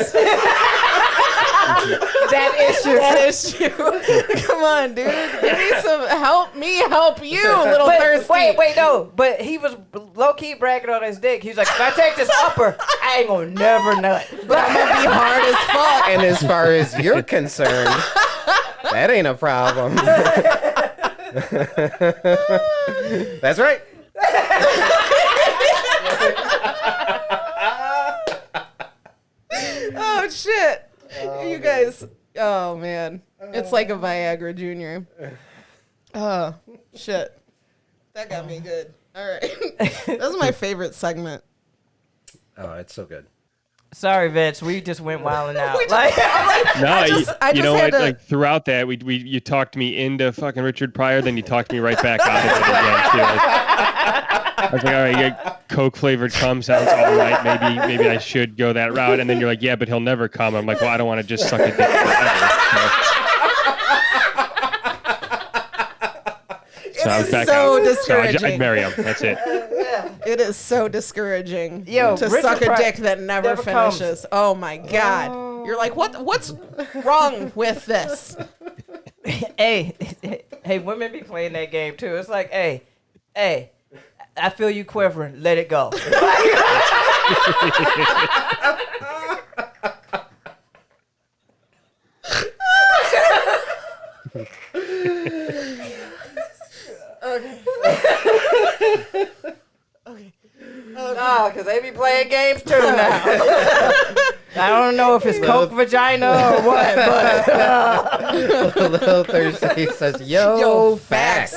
That That is true. Come on, dude. Give me some help. Me help you, little thirsty. Wait, no. But he was low key bragging on his dick. He was like, if I take this upper, I ain't gonna never nut. But I'm gonna be hard as fuck. And as far as you're concerned, that ain't a problem. That's right. Oh shit. You guys. Oh man. It's like a Viagra Junior. Oh shit. That got me good. All right. That's my favorite segment. Oh, it's so good. Sorry, Vince. We just went wilding out. We just- No, I you just know had what? to- Like throughout that, you talked me into fucking Richard Pryor, then you talked me right back out of it again. Too. I was like, all right, yeah, Coke flavored cum sounds all right. Maybe I should go that route. And then you're like, yeah, but he'll never come. I'm like, well, I don't want to just suck a dick forever. So I was back so out. discouraging. So I'd marry him. That's it. It is so discouraging Yo, to Richard suck a Pryor dick that never never comes. finishes. Oh my god. You're like, what's wrong with this? Hey, women be playing that game too. It's like, hey, I feel you quivering. Let it go. No, because they be playing games too now. I don't know if it's Coke vagina or what, but Little Thursday says, yo, facts.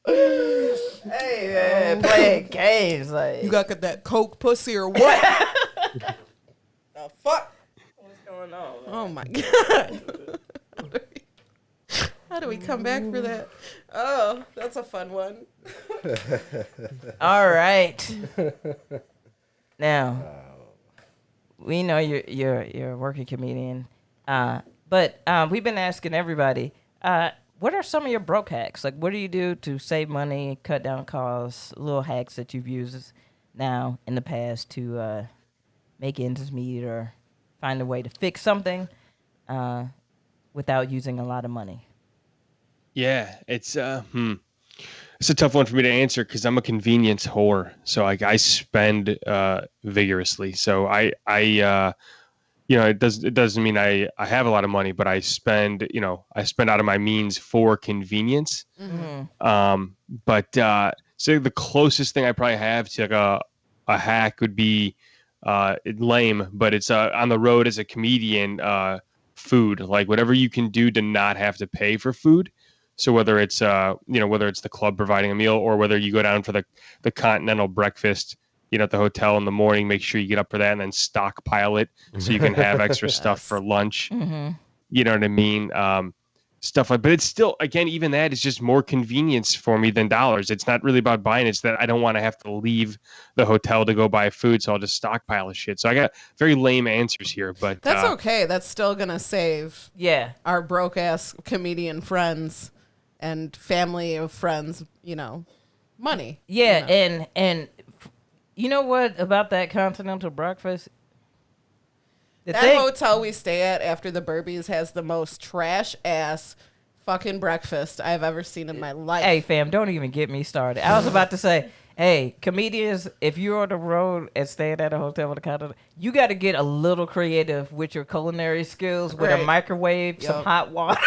hey, man, playing games like You got that Coke pussy or what? The fuck? what's going on? Oh my god. How do we come back for that? Oh, that's a fun one. All right. Now, we know you're a working comedian, but we've been asking everybody, what are some of your broke hacks? Like, what do you do to save money, cut down costs, little hacks that you've used now in the past to make ends meet or find a way to fix something without using a lot of money? Yeah, it's a tough one for me to answer because I'm a convenience whore. So I spend vigorously. So I it doesn't mean I have a lot of money, but I spend out of my means for convenience. But so the closest thing I probably have to like a hack would be lame, but it's on the road as a comedian, food, like whatever you can do to not have to pay for food. So whether it's whether it's the club providing a meal or whether you go down for the continental breakfast, at the hotel in the morning, make sure you get up for that and then stockpile it so you can have extra stuff for lunch. Mm-hmm. You know what I mean? Stuff like, but it's still, again, even that is just more convenience for me than dollars. It's not really about buying. It's that I don't want to have to leave the hotel to go buy food. So I'll just stockpile of shit. So I got very lame answers here, but That's okay. That's still gonna save our broke ass comedian friends and family of friends, money. Yeah, and you know what about that continental breakfast? That hotel we stay at after the Burbies has the most trash ass fucking breakfast I've ever seen in my life. Hey, fam, don't even get me started. I was about to say, hey, comedians, if you're on the road and staying at a hotel with a continental, you got to get a little creative with your culinary skills, with a microwave, some hot water,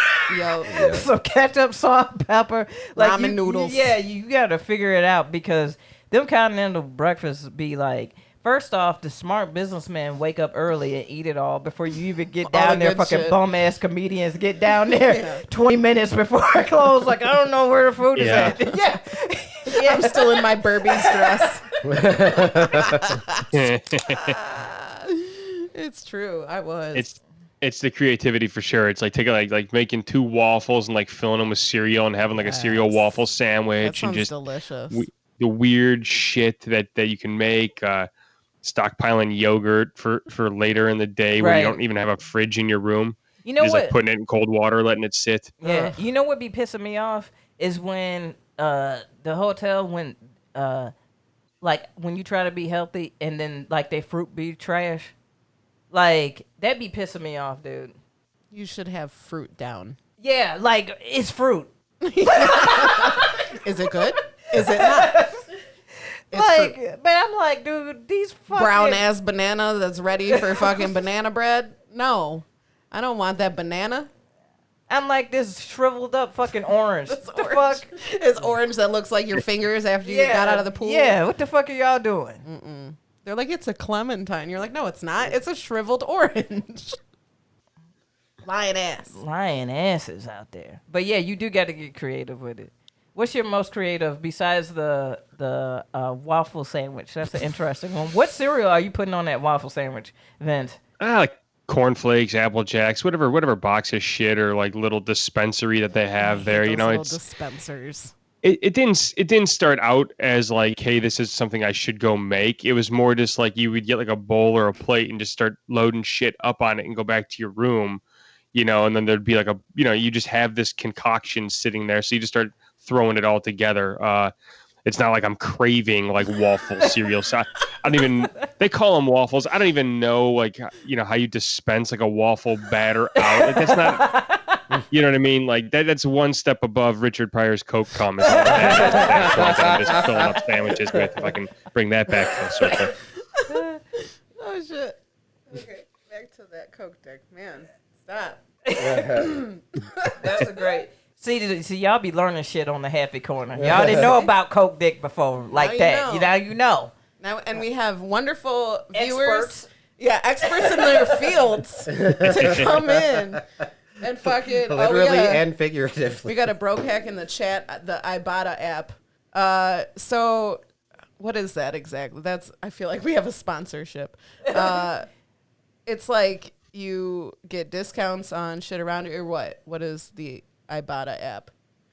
some ketchup, salt, pepper, ramen noodles. Yeah, you got to figure it out because them continental breakfasts be like, first off, the smart businessmen wake up early and eat it all before you even get down there. Fucking bum-ass comedians get down there 20 minutes before I close. Like, I don't know where the food is at. Yeah. I'm still in my Burbies dress. It's true. I was. It's the creativity for sure. It's like taking like making 2 waffles and like filling them with cereal and having like a cereal waffle sandwich and just delicious. The weird shit that you can make. Stockpiling yogurt for later in the day where you don't even have a fridge in your room. You know just what? Like putting it in cold water, letting it sit. Yeah. You know what be pissing me off is when the hotel when you try to be healthy and then like they fruit be trash. Like, that'd be pissing me off, dude. You should have fruit down. Yeah, like, it's fruit. Is it good? Is it not? It's Like, fruit. but I'm like, dude, these fucking... Brown ass banana that's ready for fucking banana bread? No. I don't want that banana. I'm like this shriveled up fucking orange. What the Orange. fuck? It's orange that looks like your fingers after you got out of the pool. Yeah, what the fuck are y'all doing? They're like, it's a clementine. You're like, no, it's not. It's a shriveled orange. Lying ass. Lying asses out there. But yeah, you do got to get creative with it. What's your most creative besides the waffle sandwich? That's an interesting one. What cereal are you putting on that waffle sandwich, Vince? Like cornflakes, Apple Jacks, whatever box of shit or like little dispensary that they have there. Those You know, little it's dispensers. it didn't start out as like, hey, this is something I should go make. It was more just like you would get like a bowl or a plate and just start loading shit up on it and go back to your room, you know, and then there'd be like you just have this concoction sitting there, so you just start throwing it all together. It's not like I'm craving like waffle cereal. So I don't even, they call them waffles. I don't even know like, how you dispense like a waffle batter out. Like, that's not, you know what I mean? Like that's one step above Richard Pryor's Coke cum. Is all that I'm just filling up sandwiches with, if I can bring that back full circle. Oh, shit. Okay, back to that Coke dick. Man, stop. That's a great. See, y'all be learning shit on the Happy Corner. Y'all didn't know about Coke Dick before like you that. know. Now you know. Now, and we have wonderful viewers. Experts. Yeah, experts in their fields to come in and fucking Literally and figuratively. We got a broke hack in the chat, the Ibotta app. So what is that exactly? I feel like we have a sponsorship. It's like you get discounts on shit around you, or what? What is the Ibotta app?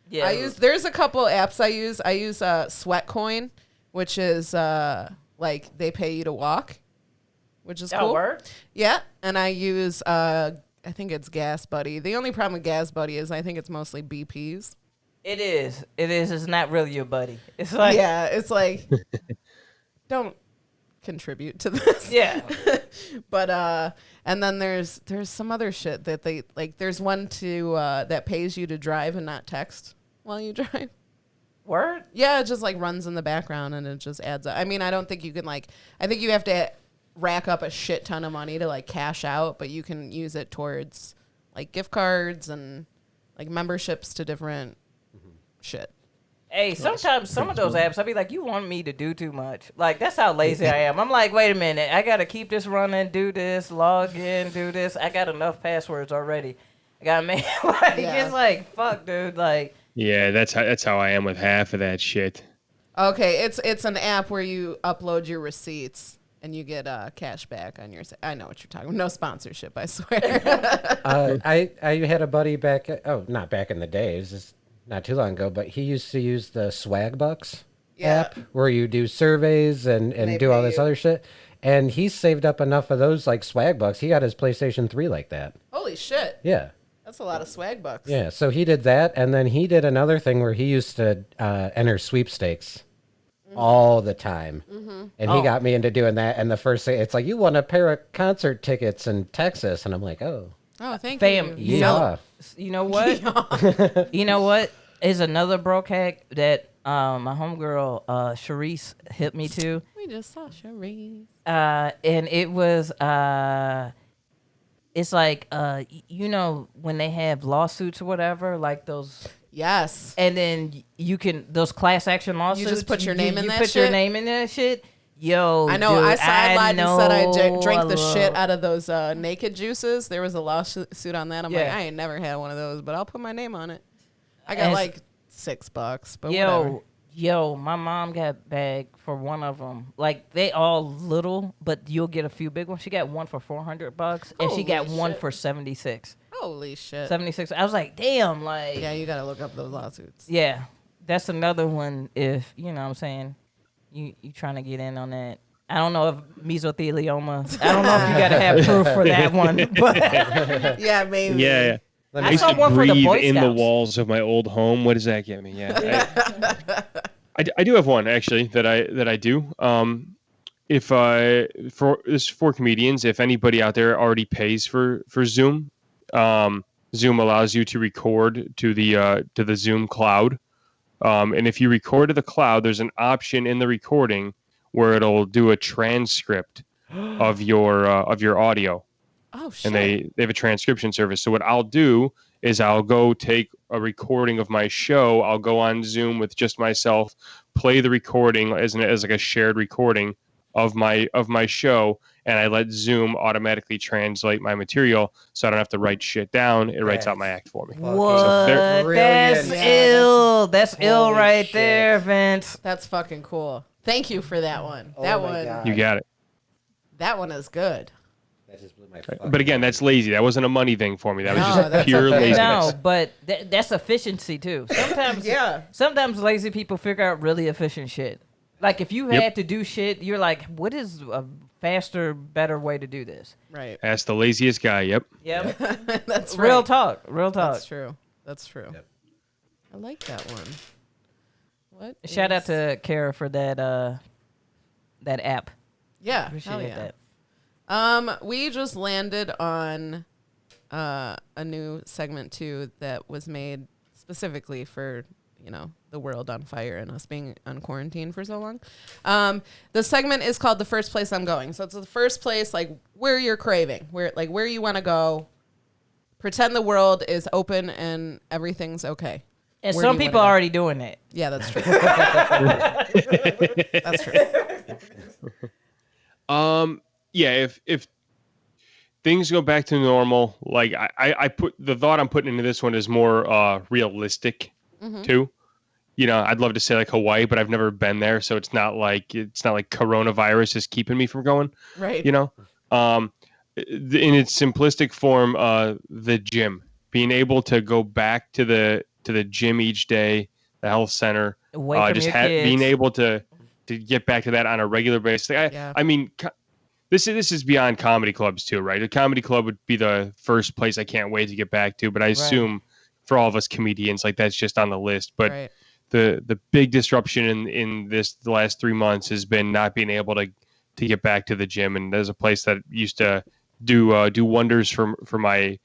Yeah. There's a couple apps I use. I use Sweatcoin, which is like they pay you to walk, which is cool. Work? Yeah, and I use I think it's Gas Buddy. The only problem with Gas Buddy is I think it's mostly BPs. It is. It's not really your buddy. It's like Yeah, it's like don't contribute to this. Yeah. But and then there's some other shit that they like. There's one that pays you to drive and not text while you drive. Word? Yeah, it just like runs in the background and it just adds up. I mean, I don't think you can I think you have to rack up a shit ton of money to like cash out, but you can use it towards like gift cards and like memberships to different shit. Hey, sometimes some of those apps, I'll be like, you want me to do too much. Like, that's how lazy I am. I'm like, wait a minute. I got to keep this running, do this, log in, do this. I got enough passwords already. I got to make, It's like, fuck, dude. Like, Yeah, that's how I am with half of that shit. Okay, it's an app where you upload your receipts and you get cash back on your. I know what you're talking about. No sponsorship, I swear. I had a buddy not back in the days, just not too long ago, but he used to use the Swag Bucks app where you do surveys and they do all pay this you. other shit. And he saved up enough of those like Swag Bucks. He got his PlayStation 3 like that. Holy shit, Yeah. that's a lot of swag bucks. Yeah. So he did that. And then he did another thing where he used to enter sweepstakes all the time. And he got me into doing that. And the first thing, it's like, you won a pair of concert tickets in Texas. And I'm like, oh. Oh, thank Fam, you. Yeah. you know what? You know what is another broke hack that my homegirl Sharice hit me to? We just saw Cherise. And it was it's like when they have lawsuits or whatever, like those, Yes. and then you can those class action lawsuits. just put your name in you that put your shit? name in that shit. Yo, I know. dude, I sidelined and said I drank the know. shit out of those naked juices. There was a lawsuit on that. I'm like, Yeah. I ain't never had one of those, but I'll put my name on it. I got And like $6, but whatever. Yo, my mom got bagged for one of them. Like, they all little, but you'll get a few big ones. She got one for $400, and she got Holy one shit. for 76. Holy shit. 76. I was like, damn, like, Yeah, you got to look up those lawsuits. yeah, that's another one. If you know what I'm saying, you trying to get in on that. I don't know if mesothelioma. I don't know if you got to have proof for that one, but Yeah, maybe. Yeah. I I used saw to one for the breathe Boy in the Scouts. walls of my old home. What does that get me? Yeah, I do have one actually that I do. if for this for comedians, if anybody out there already pays for Zoom, Zoom allows you to record to the Zoom cloud. And if you record to the cloud, there's an option in the recording where it'll do a transcript of your audio. Oh shit. And they have a transcription service. So what I'll do is I'll go take a recording of my show. I'll go on Zoom with just myself, play the recording as like a shared recording of my show, and I let Zoom automatically translate my material, so I don't have to write shit down. It writes out my act for me. What? So That's Yeah, ill. That's ill Holy right shit. there, Vince. That's fucking cool. Thank you for that one. Oh that my one. God. You got it. That one is good. That just blew my fucking But again, that's lazy. That wasn't a money thing for me. That was No, just that's pure okay. laziness. No, but that's efficiency too. Sometimes, Yeah. Sometimes lazy people figure out really efficient shit. Like if you Yep. had to do shit, you're like, what is a faster, better way to do this? Right. Ask the laziest guy. Yep. Yep. That's Real right. talk. Real talk. That's true. That's true. Yep. I like that one. What? Shout out is- to Kara for that app. Yeah. Hell Appreciate yeah. that. We just landed on a new segment too that was made specifically for, the world on fire and us being on quarantine for so long. The segment is called The First Place I'm Going. So it's the first place, like, where you're craving, where you want to go. Pretend the world is open and everything's okay. And Where do some you people wanna are go? already doing that. Yeah, that's true. That's true. Yeah, if things go back to normal, like I put the thought I'm putting into this one is more realistic too. I'd love to say like Hawaii, but I've never been there, so it's not like coronavirus is keeping me from going. Right. In its simplistic form, the gym, being able to go back to the gym each day, the health center, Away from just your kids. being able to get back to that on a regular basis. Yeah. I mean, this is beyond comedy clubs too, right? A comedy club would be the first place I can't wait to get back to, but I assume for all of us comedians, like that's just on the list. But Right. the big disruption in the last 3 months has been not being able to get back to the gym, and there's a place that used to do wonders for my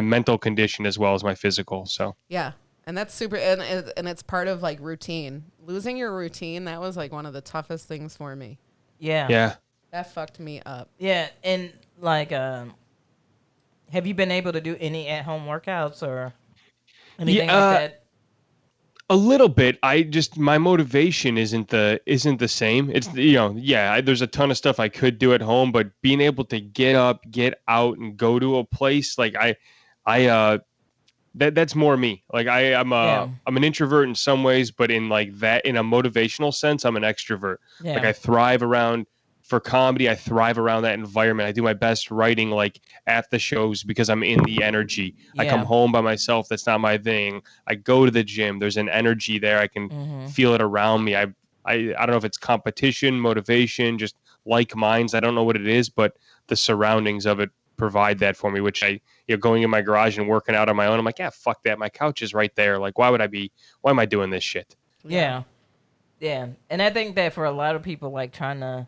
mental condition as well as my physical. So Yeah. And that's super, and it's part of like routine. Losing your routine, that was like one of the toughest things for me. yeah. That fucked me up. Yeah, and like, have you been able to do any at-home workouts or anything like that? A little bit. My motivation isn't the same. It's there's a ton of stuff I could do at home, but being able to get up, get out, and go to a place like that's more me. Like I'm an introvert in some ways, but in a motivational sense, I'm an extrovert. Yeah. Like I thrive for comedy, I thrive around that environment. I do my best writing like at the shows because I'm in the energy. I come Yeah. home by myself. That's not my thing. I go to the gym. There's an energy there. I can feel it around me. I don't know if it's competition, motivation, just like minds. I don't know what it is, but the surroundings of it provide that for me, which going in my garage and working out on my own. I'm like, yeah, fuck that. My couch is right there. Like, why am I doing this shit? Yeah. Yeah. And I think that for a lot of people, like trying to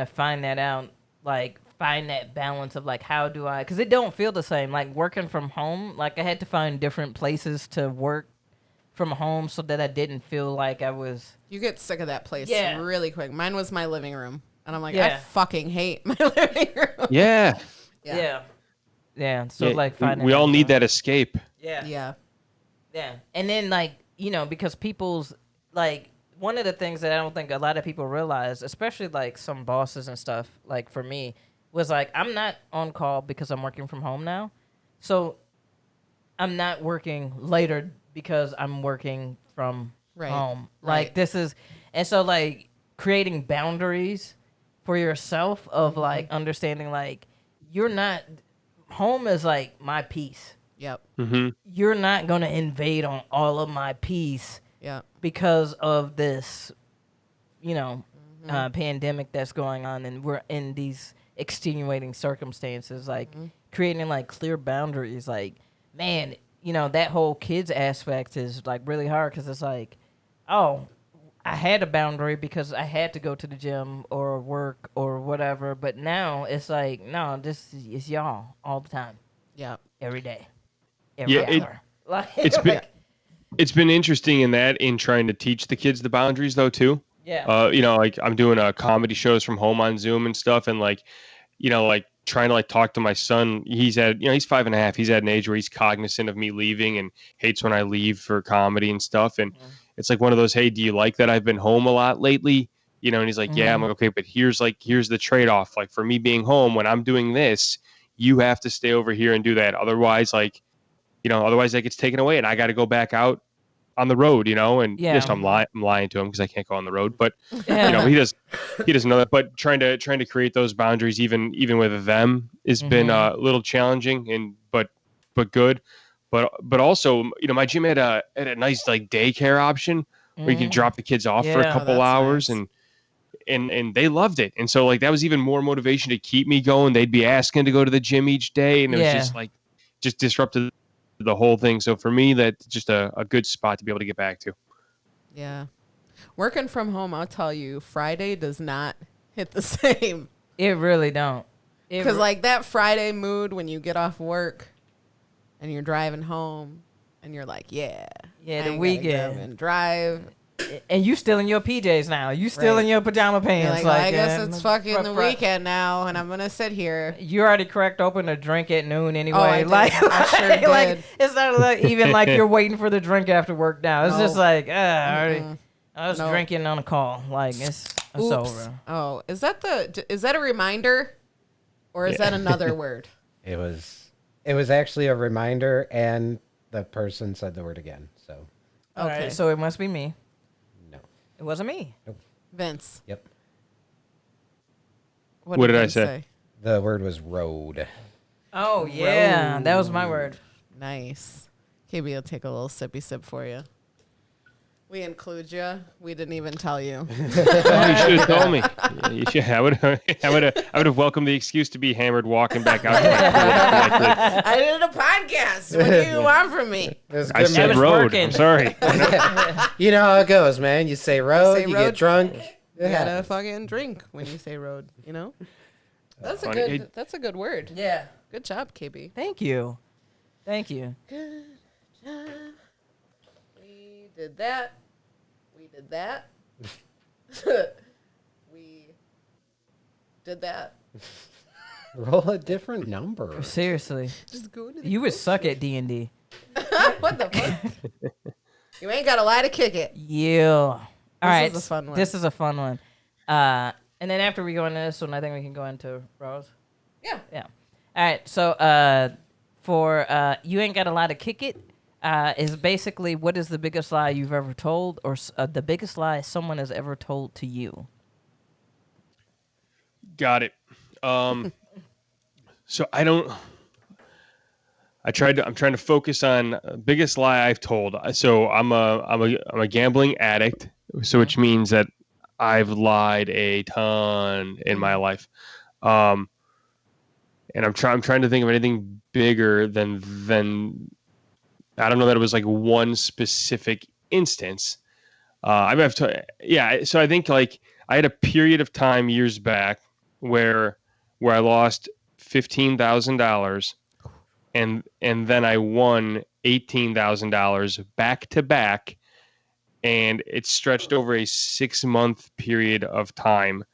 find that out, like find that balance of like, how do I, because it don't feel the same. Like working from home, like I had to find different places to work from home so that I didn't feel like I was. You get sick of that place Yeah. really quick. Mine was my living room. And I'm like, I Yeah. fucking hate my living room. Yeah. Yeah. Yeah. So Yeah, like finding. we all need that escape. Yeah. Yeah. Yeah. And then like, because people's like, one of the things that I don't think a lot of people realize, especially like some bosses and stuff, like for me, was like, I'm not on call because I'm working from home now. So I'm not working later because I'm working from Right. home. Right. Like this is, and so like creating boundaries for yourself of like understanding like you're not, home is like my peace. Yep. You're not going to invade on all of my peace Yep. because of this, pandemic that's going on, and we're in these extenuating circumstances, like creating like clear boundaries. Like, man, that whole kids aspect is like really hard because it's like, oh, I had a boundary because I had to go to the gym or work or whatever. But now it's like, no, this is y'all all the time, Yeah. every day, every Yeah, hour. Like, it's been it's been interesting in trying to teach the kids the boundaries though too. yeah. Like I'm doing comedy shows from home on Zoom and stuff, and like, like trying to like talk to my son. He's 5.5. He's at an age where he's cognizant of me leaving and hates when I leave for comedy and stuff. And it's like one of those, hey, do you like that I've been home a lot lately? And he's like, yeah. I'm like, okay, but here's the trade-off. Like for me being home when I'm doing this, you have to stay over here and do that. Otherwise, otherwise that gets taken away and I got to go back out on the road, and yes, I'm lying to him because I can't go on the road, but he doesn't know that. But trying to create those boundaries, even with them, has been a little challenging, but good. But also, my gym had a nice like daycare option where you can drop the kids off for a couple hours, nice. and they loved it, and so like that was even more motivation to keep me going. They'd be asking to go to the gym each day, and it was just disrupted the whole thing. So for me, that's just a good spot to be able to get back to. Yeah. Working from home, I'll tell you, Friday does not hit the same. It really don't. Because like that Friday mood when you get off work and you're driving home and you're like, yeah, the weekend and drive. And you still in your PJs now. You still in your pajama pants. Like, I guess it's fucking the weekend now, and I'm gonna sit here. You already cracked open a drink at noon anyway. Oh, I sure did. Like it's not like, even like you're waiting for the drink after work now. It's just like, I was drinking on a call. Like it's over. Oh, is that a reminder, or is that another word? It was actually a reminder, and the person said the word again. So. Okay. All right, so it must be me. It wasn't me. Nope. Vince. Yep. What did I say? The word was road. Oh, yeah. That was my word. Nice. KB will take a little sippy sip for you. We include you. We didn't even tell you. Oh, you should have told me. You should. I would have welcomed the excuse to be hammered walking back out. I did a podcast. What do you want from me? I said road. Working. I'm sorry. You know how it goes, man. You say road, you get drunk. You gotta fucking drink when you say road. That's a good word. Yeah. Good job, KB. Thank you. Good job. We did that. We did that. We did that. Roll a different number. Seriously. Just go to You would suck at D&D. What the fuck? You ain't got to lie to kick it. Yeah. All right. This is a fun one. This is a fun one. And then after we go into this one, I think we can go into Rose. Yeah. Yeah. All right. So for You Ain't Got a Lot to Kick It is basically, what is the biggest lie you've ever told, or the biggest lie someone has ever told to you? Got it. So I'm trying to focus on biggest lie I've told. So I'm a gambling addict, so which means that I've lied a ton in my life. And I'm trying to think of anything bigger than I don't know that it was like one specific instance. So I think like I had a period of time years back where I lost $15,000 and then I won $18,000 back to back, and it stretched over a 6-month period of time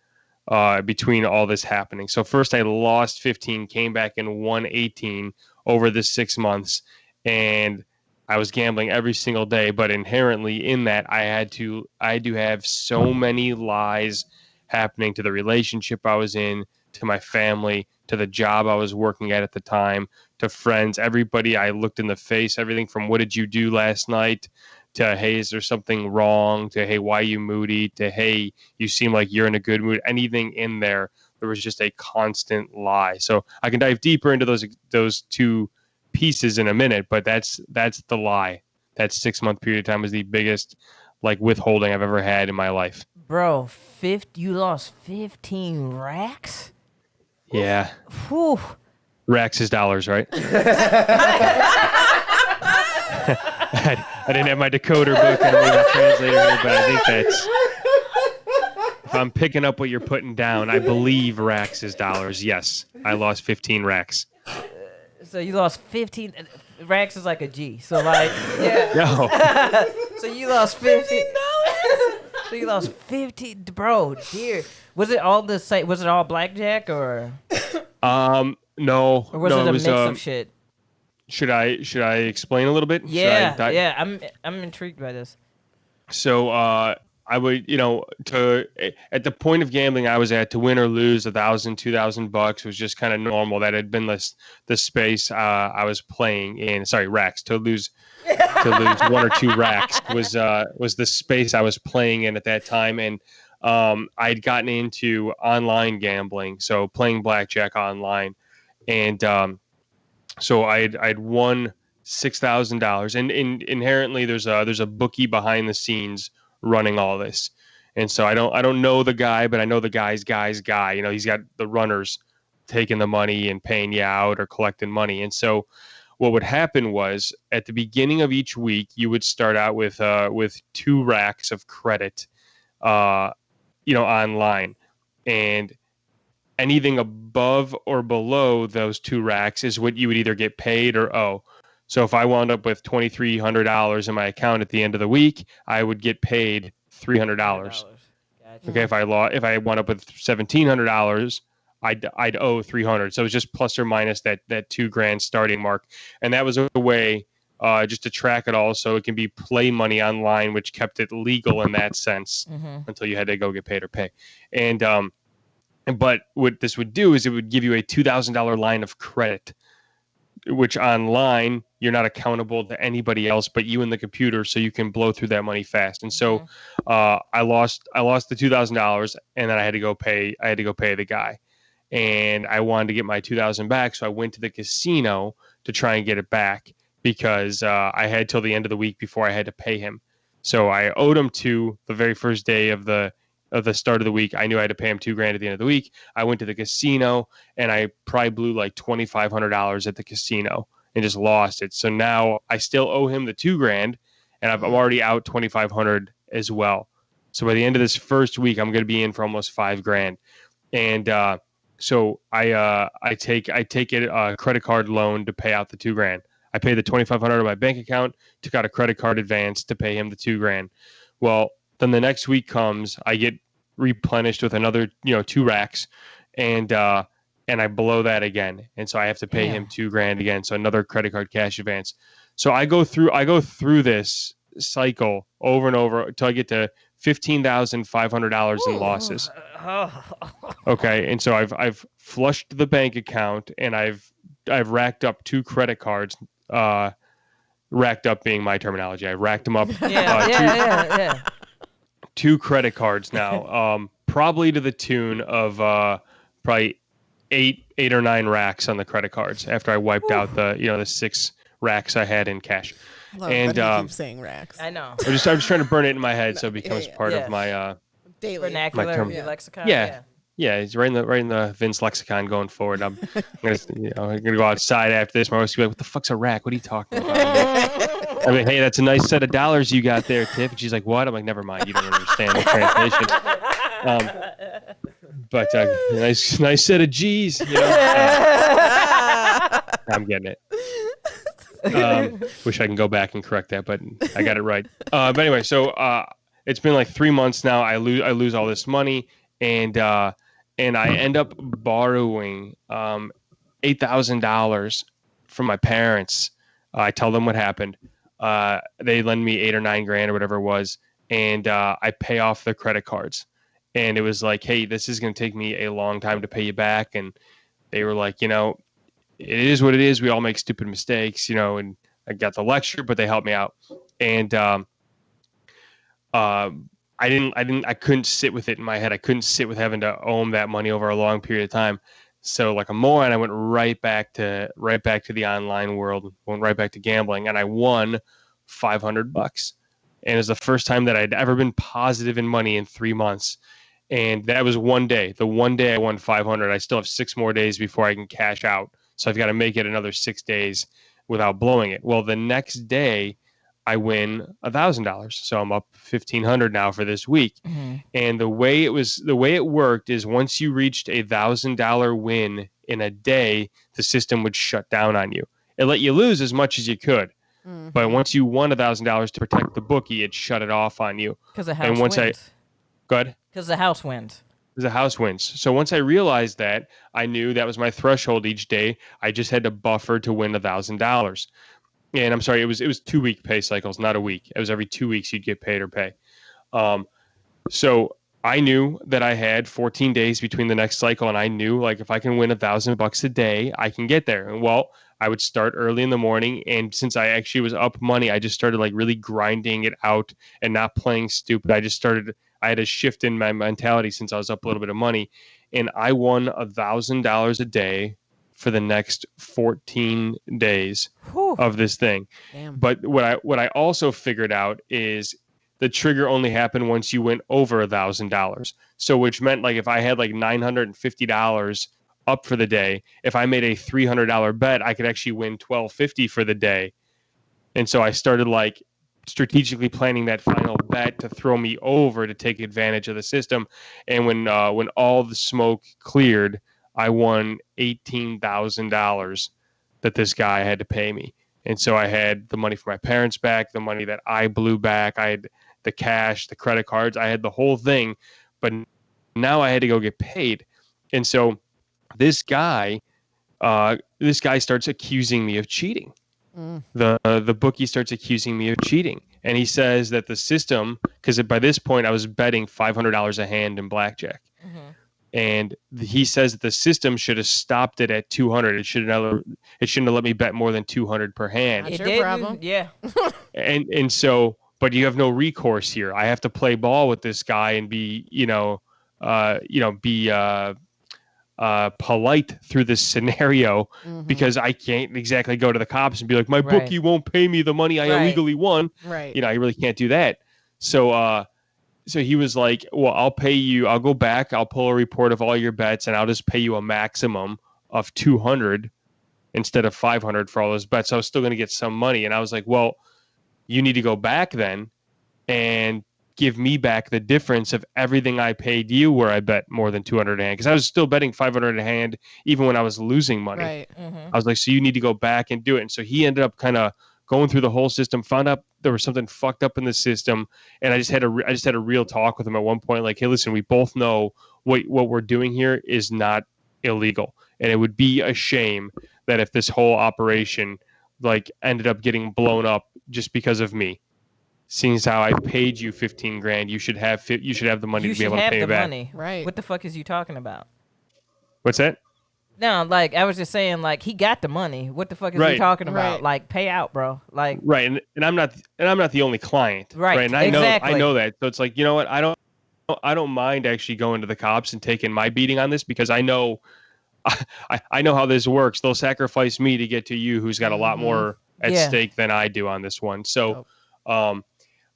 between all this happening. So first I lost 15, came back and won 18 over the 6 months, and I was gambling every single day. But inherently in that, I do have so many lies happening to the relationship I was in, to my family, to the job I was working at the time, to friends, everybody I looked in the face, everything from what did you do last night, to hey, is there something wrong, to hey, why are you moody, to hey, you seem like you're in a good mood. Anything in there was just a constant lie. So I can dive deeper into those two pieces in a minute, but that's the lie. That 6-month period of time was the biggest like withholding I've ever had in my life. Bro, you lost 15 racks? Yeah. Whew. Racks is dollars, right? I didn't have my decoder book and I'm a translator here, but I think I'm picking up what you're putting down, I believe racks is dollars. Yes, I lost 15 racks. So you lost 15 racks is like a G. So like yeah. No. So you lost 15. So you lost 50, bro. Dear, was it all the same? Was it all blackjack or? No. Or was no, it a was, mix of shit? Should I explain a little bit? Yeah, yeah. I'm intrigued by this. So I would, at the point of gambling I was at, to win or lose $1,000, $2,000 was just kind of normal. That had been the space I was playing in. Sorry, racks. To lose one or two racks was the space I was playing in at that time. And I'd gotten into online gambling, so playing blackjack online, and so I'd won $6,000, and inherently there's a bookie behind the scenes running all this, and so I don't know the guy, but I know the guy's guy. He's got the runners taking the money and paying you out or collecting money, and so what would happen was at the beginning of each week you would start out with 2 racks of credit, online, and anything above or below those 2 racks is what you would either get paid or owe. So if I wound up with $2,300 in my account at the end of the week, I would get paid $300. Gotcha. Okay, if I wound up with $1,700, I'd owe 300. So it was just plus or minus that $2,000 starting mark, and that was a way just to track it all, so it can be play money online, which kept it legal in that sense until you had to go get paid or pay. And but what this would do is it would give you a $2,000 line of credit, which online you're not accountable to anybody else but you and the computer, so you can blow through that money fast. And so I lost the $2,000, and then I had to go pay the guy, and I wanted to get my $2,000 back, so I went to the casino to try and get it back, because I had till the end of the week before I had to pay him. So I owed him to the very first day of the start of the week. I knew I had to pay him $2,000 at the end of the week. I went to the casino, and I probably blew like $2,500 at the casino and just lost it. So now I still owe him the $2,000, and I'm already out $2,500 as well. So by the end of this first week, I'm going to be in for almost $5,000. And so I take a credit card loan to pay out the $2,000. I paid the $2,500 on my bank account, took out a credit card advance to pay him the $2,000. Well, then the next week comes, I get replenished with another 2 racks, and I blow that again, and so I have to pay him $2,000 again. So another credit card cash advance. So I go through this cycle over and over until I get to $15,500 in losses. Okay, and so I've flushed the bank account, and I've racked up 2 credit cards. Racked up being my terminology. I racked them up. Yeah. 2 credit cards now, probably to the tune of probably 8 or 9 racks on the credit cards after I wiped out the 6 racks I had in cash. Love And that he keeps saying racks. I know. I'm just trying to burn it in my head so it becomes part of my Daily. Vernacular term. lexicon. Yeah, it's right in the Vince lexicon going forward. I'm gonna go outside after this. My wife's gonna be like, "What the fuck's a rack? What are you talking about?" I'm like, "Hey, that's a nice set of dollars you got there, Tiff." And she's like, "What?" I'm like, "Never mind. You don't understand the translation." But nice set of G's. I'm getting it. Wish I can go back and correct that, but I got it right. But anyway, so it's been like 3 months now. I lose all this money, and I end up borrowing $8,000 from my parents. I tell them what happened. They lend me $8 or $9,000 or whatever it was, and I pay off their credit cards. And it was like, "Hey, this is going to take me a long time to pay you back." And they were like, it is what it is. We all make stupid mistakes, and I got the lecture, but they helped me out. And I couldn't sit with it in my head. I couldn't sit with having to owe them that money over a long period of time. So like a moron, I went right back to the online world, went right back to gambling, and I won $500. And it was the first time that I'd ever been positive in money in 3 months. And that was one day. The one day I won 500. I still have 6 more days before I can cash out. So I've got to make it another 6 days without blowing it. Well, the next day I win $1,000. So I'm up 1,500 now for this week. Mm-hmm. And the way it worked is once you reached $1,000 win in a day, the system would shut down on you. It let you lose as much as you could. Mm-hmm. But once you won $1,000 to protect the bookie, it shut it off on you. Because the house And once wins. Good. Because the house wins. The house wins. So once I realized that, I knew that was my threshold each day. I just had to buffer to win $1,000. And I'm sorry, it was 2-week pay cycles, not a week. It was every 2 weeks you'd get paid or pay. So I knew that I had 14 days between the next cycle, and I knew like if I can win $1,000 a day, I can get there. And well, I would start early in the morning, and since I actually was up money, I just started like really grinding it out and not playing stupid. I had a shift in my mentality since I was up a little bit of money, and I won $1,000 a day for the next 14 days Whew. of this thing. Damn. But what I also figured out is the trigger only happened once you went over $1,000. So which meant like if I had like $950 up for the day, if I made a $300 bet, I could actually win $1,250 for the day. And so I started like strategically planning that final bet to throw me over to take advantage of the system. And when all the smoke cleared, I won $18,000 that this guy had to pay me. And so I had the money for my parents back, the money that I blew back. I had the cash, the credit cards. I had the whole thing. But now I had to go get paid. And so this guy starts accusing me of cheating. The bookie starts accusing me of cheating. And he says that the system, because by this point I was betting $500 a hand in blackjack. Mm-hmm. And he says that the system should have stopped it at 200. It shouldn't have let me bet more than 200 per hand. That's It your didn't. problem. Yeah. And so, but you have no recourse here. I have to play ball with this guy and be, polite through this scenario because I can't exactly go to the cops and be like, my Right. bookie won't pay me the money I Right. illegally won. Right. I really can't do that. So he was like, well, I'll pay you. I'll go back. I'll pull a report of all your bets and I'll just pay you a maximum of 200 instead of 500 for all those bets. So I was still going to get some money. And I was like, well, you need to go back then and give me back the difference of everything I paid you where I bet more than 200 a hand. Because I was still betting 500 a hand even when I was losing money. Right. Mm-hmm. I was like, so you need to go back and do it. And so he ended up kind of going through the whole system, found out there was something fucked up in the system. And I just had a real talk with him at one point. Like, hey, listen, we both know what we're doing here is not illegal. And it would be a shame that if this whole operation like ended up getting blown up just because of me. Seeing as how I paid you 15 grand, you should have the money You to be should able to have pay the me back. money. Right. What the fuck is you talking about? What's that? No, like I was just saying, like he got the money. What the fuck is he Right. talking about? Right. Like pay out, bro. Like Right, and I'm not the only client. Right, And I exactly. know that. So it's like, you know what? I don't mind actually going to the cops and taking my beating on this because I know I know how this works. They'll sacrifice me to get to you, who's got a lot more at Yeah. stake than I do on this one. So,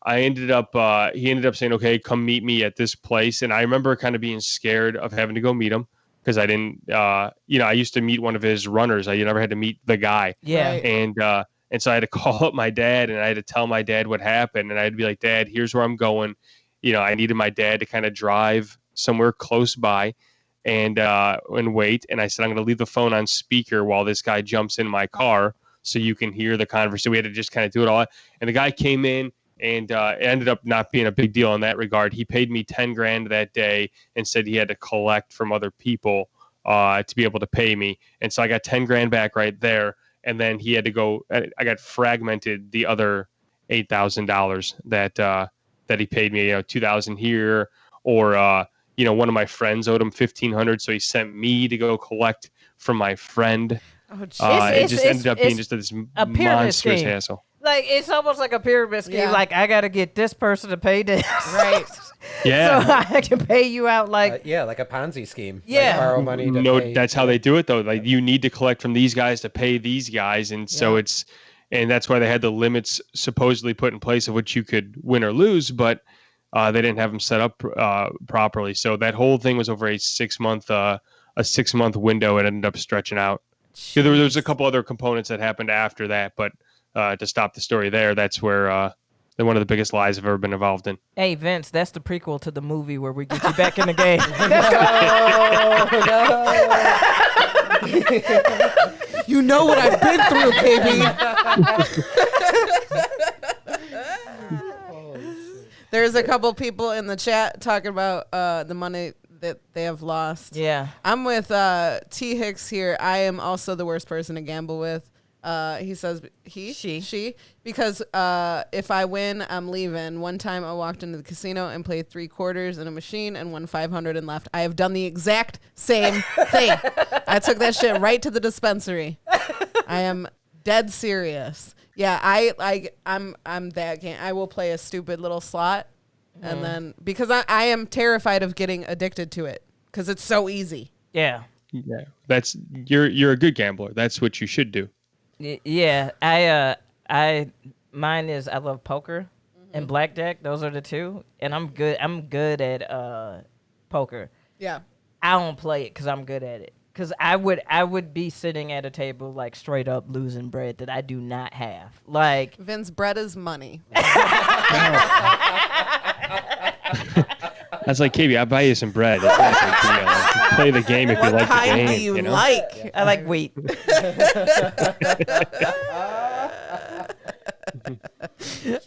I ended up. He ended up saying, "Okay, come meet me at this place." And I remember kind of being scared of having to go meet him because I didn't. I used to meet one of his runners. I never had to meet the guy. yeah. Right. And so I had to call up my dad and I had to tell my dad what happened. And I'd be like, Dad, here's where I'm going. I needed my dad to kind of drive somewhere close by and wait. And I said, I'm going to leave the phone on speaker while this guy jumps in my car so you can hear the conversation. We had to just kind of do it all. And the guy came in and it ended up not being a big deal in that regard. He paid me 10 grand that day and said he had to collect from other people to be able to pay me. And so I got 10 grand back right there. And then he had to go. I got fragmented the other $8,000 that he paid me. $2,000 here, or one of my friends owed him $1,500, so he sent me to go collect from my friend. Oh, geez. It just ended up being just this a pyramid monstrous scheme. hassle. Like it's almost like a pyramid scheme. Yeah. Like I gotta get this person to pay this, Right. Yeah. so I can pay you out. Like Yeah, like a Ponzi scheme. Yeah. Like borrow money to No, pay. that's how they do it though. Like you need to collect from these guys to pay these guys, and so and that's why they had the limits supposedly put in place of what you could win or lose, but they didn't have them set up properly. So that whole thing was over a 6-month window. It ended up stretching out. Yeah, there was a couple other components that happened after that, but to stop the story there. That's where one of the biggest lies I've ever been involved in. Hey Vince, that's the prequel to the movie where we get you back in the game. You know what I've been through, KB. There's a couple people in the chat talking about the money that they have lost. Yeah. I'm with T. Hicks here. I am also the worst person to gamble with. He says she because if I win, I'm leaving. One time I walked into the casino and played 3 quarters in a machine and won 500 and left. I have done the exact same thing. I took that shit right to the dispensary. I am dead serious. Yeah, I'm that game. I will play a stupid little slot, and then because I am terrified of getting addicted to it because it's so easy. Yeah. Yeah, that's you're a good gambler. That's what you should do. Yeah. Mine is I love poker and blackjack. Those are the two, and I'm good at poker. Yeah. I don't play it because I'm good at it. Because I would be sitting at a table like straight up losing bread that I do not have. Like Vince, bread is money. That's like, KB, I'll buy you some bread. It's not a big deal. Just play the game if you What like the kind game. do you know? like? I like wheat.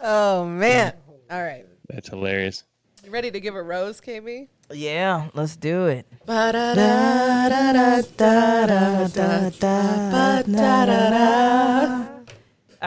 Oh man! All right, That's hilarious. you ready to give a rose, KB? Yeah, let's do it. All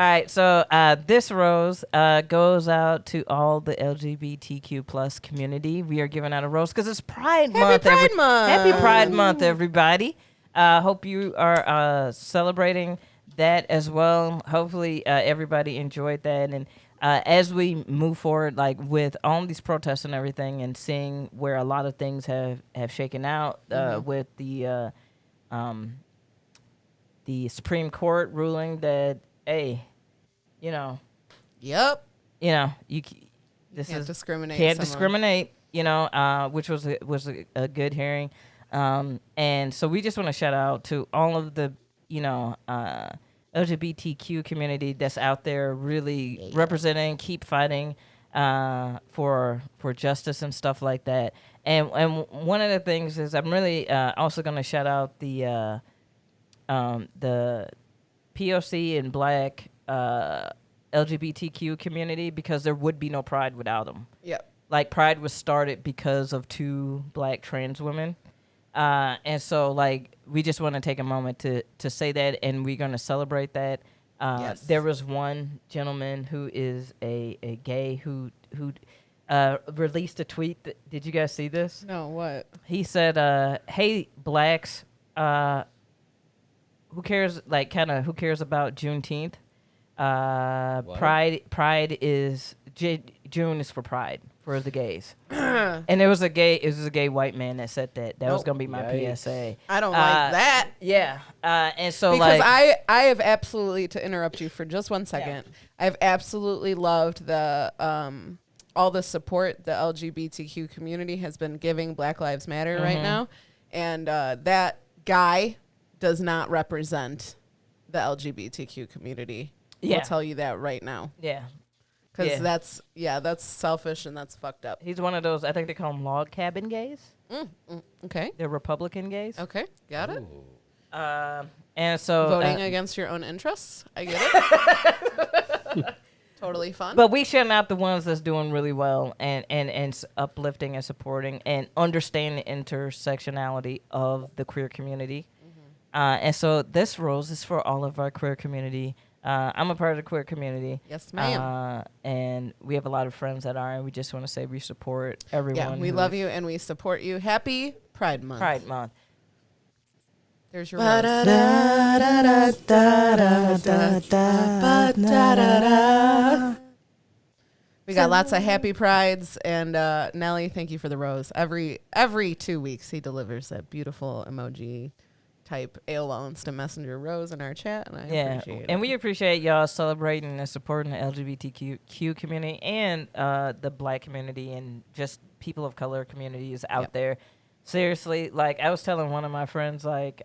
right, so this rose goes out to all the LGBTQ plus community. We are giving out a rose because it's Pride Month. Pride Month. Happy Pride Month, everybody. Hope you are celebrating that as well. Hopefully, everybody enjoyed that. And as we move forward, like with all these protests and everything, and seeing where a lot of things have shaken out with the Supreme Court ruling that, hey, Yep. you this Can't is discriminate. can't someone. discriminate, which was a good hearing, and so we just want to shout out to all of the LGBTQ community that's out there really representing, keep fighting for justice and stuff like that. And one of the things is I'm really also going to shout out the POC and Black LGBTQ community, because there would be no Pride without them. Yep. Like Pride was started because of 2 Black trans women. And so like we just want to take a moment to say that, and we're going to celebrate that. Yes. There was one gentleman who is a gay who released a tweet. Did you guys see this? No, what? He said, hey, Blacks, who cares, like, kind of, who cares about Juneteenth? Pride is, June is for Pride, for the gays. And it was a gay white man that said that. That was going to be my Yikes. PSA. I don't like that. Yeah. And so, Because like, I have absolutely, to interrupt you for just 1 second, I've absolutely loved the all the support the LGBTQ community has been giving Black Lives Matter right now, and that guy does not represent the LGBTQ community. Yeah. I'll tell you that right now, yeah. because Yeah. that's selfish and that's fucked up. He's one of those, I think they call them log cabin gays. Okay, They're Republican gays. okay, got it. And so Voting against your own interests, I get it. Totally fun. but we shout out the ones that's doing really well and uplifting and supporting and understanding the intersectionality of the queer community. And so this rose is for all of our queer community. I'm a part of the queer community. Yes, ma'am. And we have a lot of friends that are, and we just want to say we support everyone. Yeah, we love you and we support you. Happy Pride Month. Pride Month. There's your rose. We got lots of happy prides, and Nelly, thank you for the rose. Every 2 weeks, he delivers that beautiful emoji type AOL Instant Messenger rose in our chat, and I appreciate it. And we appreciate y'all celebrating and supporting the LGBTQ community and the Black community and just people of color communities out there. Seriously, like I was telling one of my friends, like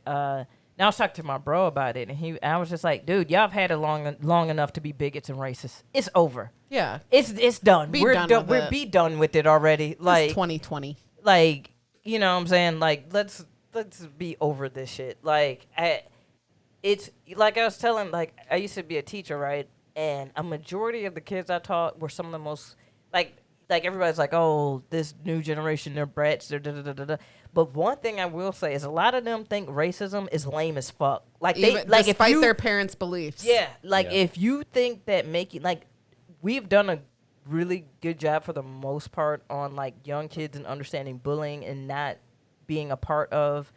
Now I was talking to my bro about it, and I was just like, dude, y'all have had it long enough to be bigots and racists. It's over. Yeah. It's done. Be We're done done. with it. Be done with it already. Like It's 2020. like you know what I'm saying? Like let's be over this shit. Like it's like I was telling, like I used to be a teacher, right? And a majority of the kids I taught were some of the most like everybody's like, oh, this new generation, they're brats, they're da da da da da. But one thing I will say is a lot of them think racism is lame as fuck. Like Even, like despite if you, their parents' beliefs. yeah, like Yeah. if you think that making like we've done a really good job for the most part on like young kids and understanding bullying and not being a part of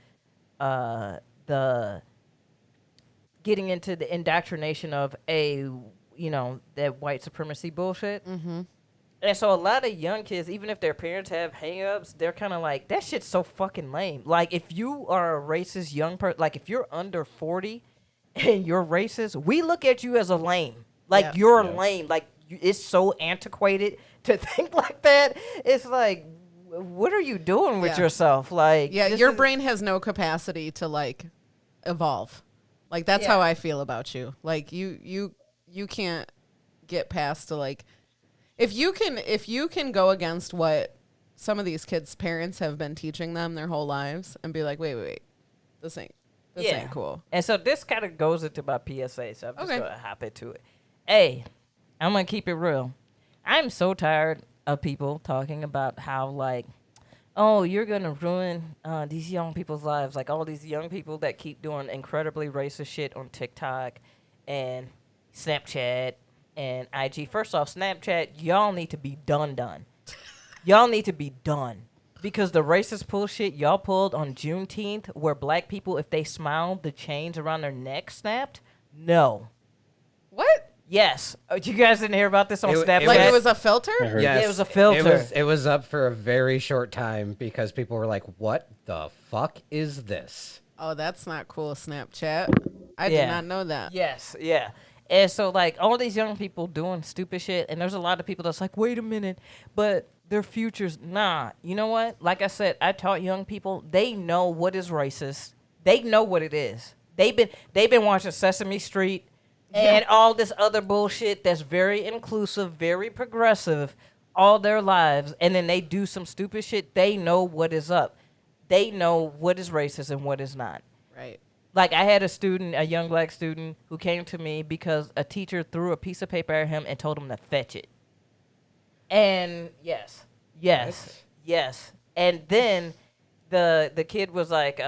the getting into the indoctrination of that white supremacy bullshit. Mm-hmm. And so a lot of young kids, even if their parents have hang-ups, they're kind of like, that shit's so fucking lame. Like, if you are a racist young person, like, if you're under 40 and you're racist, we look at you as a lame. Like, Yeah. you're Yeah. lame. Like, it's so antiquated to think like that. It's like, what are you doing with Yeah. yourself? Like, Yeah, this your is- brain has no capacity to like evolve. Like that's Yeah. how I feel about you. Like you can't get past to like if you can go against what some of these kids' parents have been teaching them their whole lives and be like, wait, this ain't cool. And so this kind of goes into my PSA, so I'm just Okay. going to hop into it. Hey, I'm going to keep it real. I'm so tired of people talking about how, like, oh, you're going to ruin these young people's lives. Like, all these young people that keep doing incredibly racist shit on TikTok and Snapchat and IG. First off, Snapchat, y'all need to be done. Y'all need to be done. Because the racist bullshit y'all pulled on Juneteenth, where black people, if they smiled, the chains around their neck snapped. No. What? Yes. You guys didn't hear about this on Snapchat? Like it was a filter? I heard. Yeah, it was a filter. It was up for a very short time because people were like, "What the fuck is this?" Oh, that's not cool, Snapchat. I did Yeah. not know that. Yes, yeah. And so, like, all these young people doing stupid shit, and there's a lot of people that's like, wait a minute, but their futures, nah. You know what? Like I said, I taught young people, they know what is racist. They know what it is. They've been watching Sesame Street and all this other bullshit that's very inclusive, very progressive all their lives, and then they do some stupid shit. They know what is up. They know what is racist and what is not. Right. Like, I had a young black student, who came to me because a teacher threw a piece of paper at him and told him to fetch it. And yes. And then the kid was like,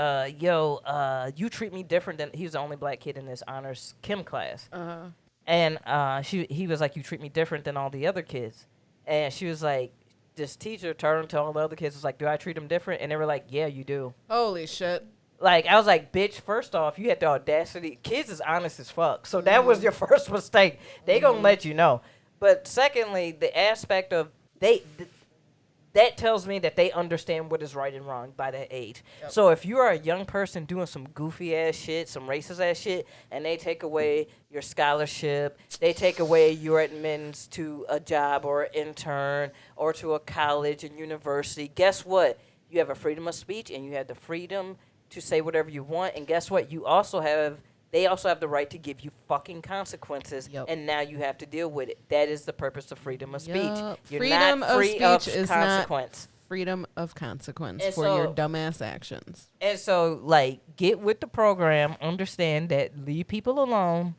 you treat me different than, he was the only black kid in this honors chem class. Uh-huh. And he was like, you treat me different than all the other kids. And she was like, this teacher turned to all the other kids, was like, do I treat them different? And they were like, yeah, you do. Holy shit. Like, I was like, bitch, first off, you had the audacity. Kids is honest as fuck. So that was your first mistake. They gonna let you know. But secondly, the aspect of that tells me that they understand what is right and wrong by that age. Yep. So if you are a young person doing some goofy ass shit, some racist ass shit, and they take away your scholarship, they take away your admittance to a job or an intern or to a college and university, guess what? You have a freedom of speech and you have the freedom to say whatever you want, and guess what? They also have the right to give you fucking consequences, Yep. and now you have to deal with it. That is the purpose of freedom of speech. Yup. You're Freedom not of free of speech is consequence. not freedom of consequence And for so- your dumbass actions. And so, like, get with the program, understand that, leave people alone,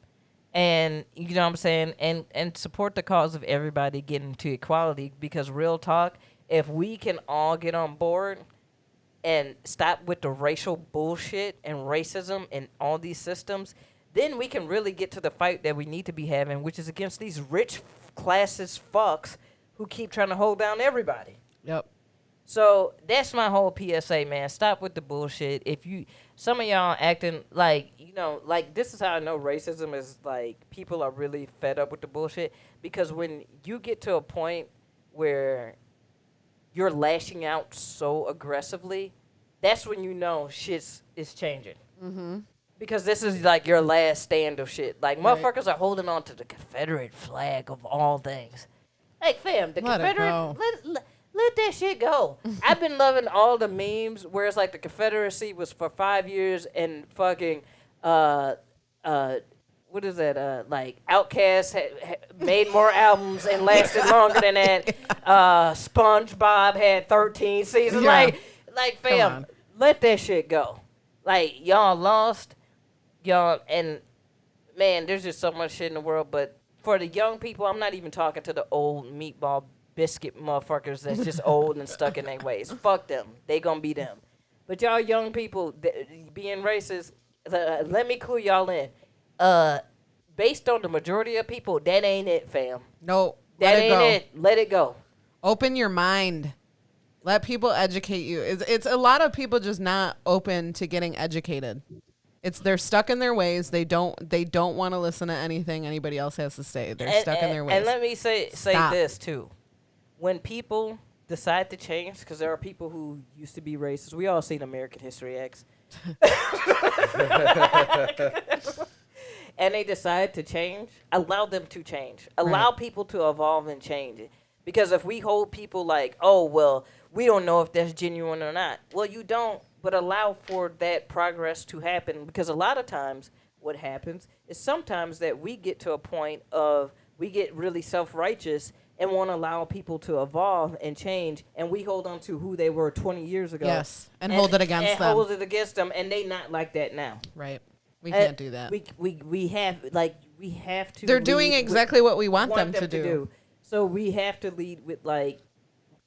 and, you know what I'm saying, and support the cause of everybody getting to equality, because real talk, if we can all get on board and stop with the racial bullshit and racism and all these systems, then we can really get to the fight that we need to be having, which is against these rich classist fucks who keep trying to hold down everybody. Yep. So that's my whole PSA, man. Stop with the bullshit. Some of y'all acting like, like, this is how I know racism is, like, people are really fed up with the bullshit, because when you get to a point where you're lashing out so aggressively, that's when you know shit is changing. Mm-hmm. Because this is like your last stand of shit. Like, Right. motherfuckers are holding on to the Confederate flag of all things. Like, fam, the Let it Confederate, go. let that shit go. I've been loving all the memes where it's like the Confederacy was for 5 years and fucking uh, uh, what is that? Like Outkast made more albums and lasted longer than that. SpongeBob had 13 seasons. Yeah. Like Come fam, on. let that shit go. Like y'all lost, y'all, and man, there's just so much shit in the world. But for the young people, I'm not even talking to the old meatball biscuit motherfuckers that's just old and stuck in their ways. Fuck them. They gonna be them. But y'all young people being racist, let me clue y'all in. Based on the majority of people, that ain't it, fam. No, That let it ain't go. it. Let it go. Open your mind. Let people educate you. It's a lot of people just not open to getting educated. They're stuck in their ways. They don't want to listen to anything anybody else has to say. They're stuck in their ways. And let me say Stop. this too. When people decide to change, because there are people who used to be racist. We all seen American History X. And they decide to change, allow them to change. Allow people to evolve and change it. Because if we hold people like, oh, well, we don't know if that's genuine or not. Well, you don't, but allow for that progress to happen. Because a lot of times what happens is sometimes that we get to a point of we get really self-righteous and won't allow people to evolve and change. And we hold on to who they were 20 years ago. Yes, and hold it against them. Hold it against them, and they not like that now. Right. We can't do that. We have to. They're doing lead exactly what we want them to to do. So we have to lead with like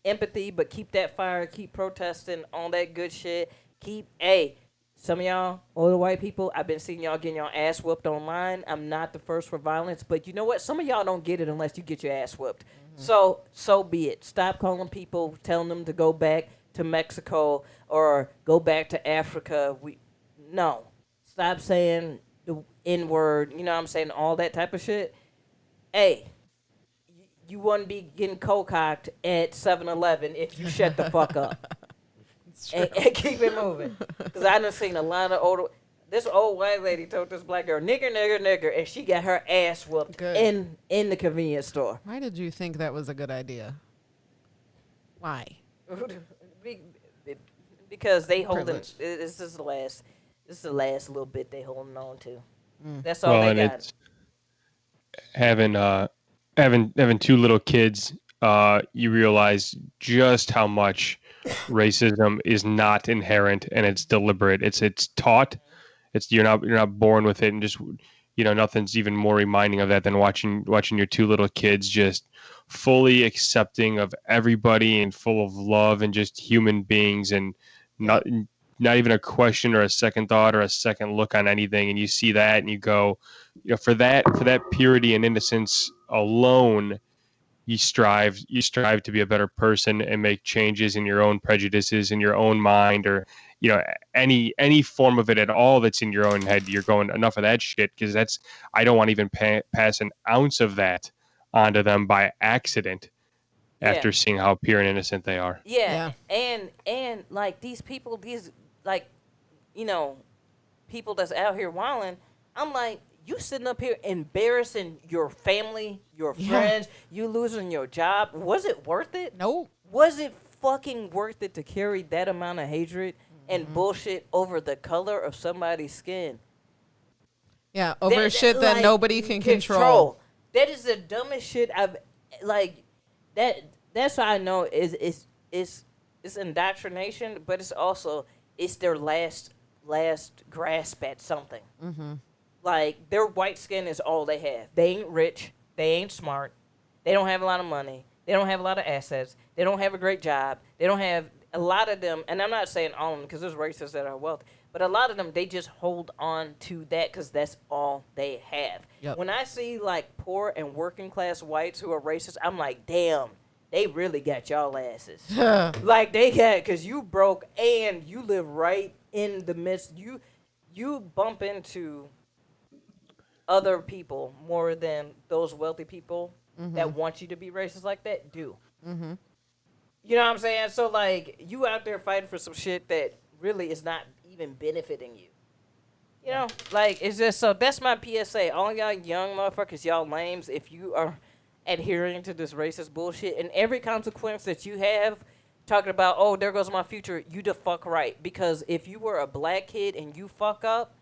empathy, but keep that fire, keep protesting on that good shit. Some of y'all older white people, I've been seeing y'all getting your ass whooped online. I'm not the first for violence, but you know what? Some of y'all don't get it unless you get your ass whooped. Mm-hmm. So be it. Stop calling people, telling them to go back to Mexico or go back to Africa. No. Stop saying the N-word, you know what I'm saying, all that type of shit. Hey, you wouldn't be getting cocked at 7-Eleven if you shut the fuck up. and keep it moving. Because I done seen a lot of this old white lady told this black girl, nigger, nigger, nigger, and she got her ass whooped in the convenience store. Why did you think that was a good idea? Why? Because they holding, Privilege. this is the last little bit they holding on to. That's all they got. It's having two little kids, you realize just how much racism is not inherent and it's deliberate. It's taught. You're not born with it, and just nothing's even more reminding of that than watching your two little kids just fully accepting of everybody and full of love and just human beings and not even a question or a second thought or a second look on anything. And you see that and you go, for that purity and innocence alone, you strive to be a better person and make changes in your own prejudices in your own mind, or any form of it at all that's in your own head. You're going, enough of that shit, because I don't want to even pass an ounce of that onto them by accident after seeing how pure and innocent they are. Yeah. And like these people, people that's out here wilding, I'm like, you sitting up here embarrassing your family, your friends, you losing your job. Was it worth it? No. Was it fucking worth it to carry that amount of hatred and bullshit over the color of somebody's skin? Yeah, over shit that nobody can control. That is the dumbest shit I've That's how I know it's indoctrination, but it's their last grasp at something. Mm-hmm. Like, their white skin is all they have. They ain't rich. They ain't smart. They don't have a lot of money. They don't have a lot of assets. They don't have a great job. They don't have a lot of them. And I'm not saying all of them, because there's racists that are wealthy. But a lot of them, they just hold on to that because that's all they have. Yep. When I see, like, poor and working class whites who are racist, I'm like, damn, they really got y'all asses. Like, they got, because you broke and you live right in the midst. You bump into other people more than those wealthy people that want you to be racist like that do. Mm-hmm. You know what I'm saying? So, like, you out there fighting for some shit that really is not even benefiting you. You know? Like, it's just, so that's my PSA. All y'all young motherfuckers, y'all lames, if you are adhering to this racist bullshit, and every consequence that you have, talking about, oh, there goes my future, you the fuck right. Because if you were a black kid and you fuck up,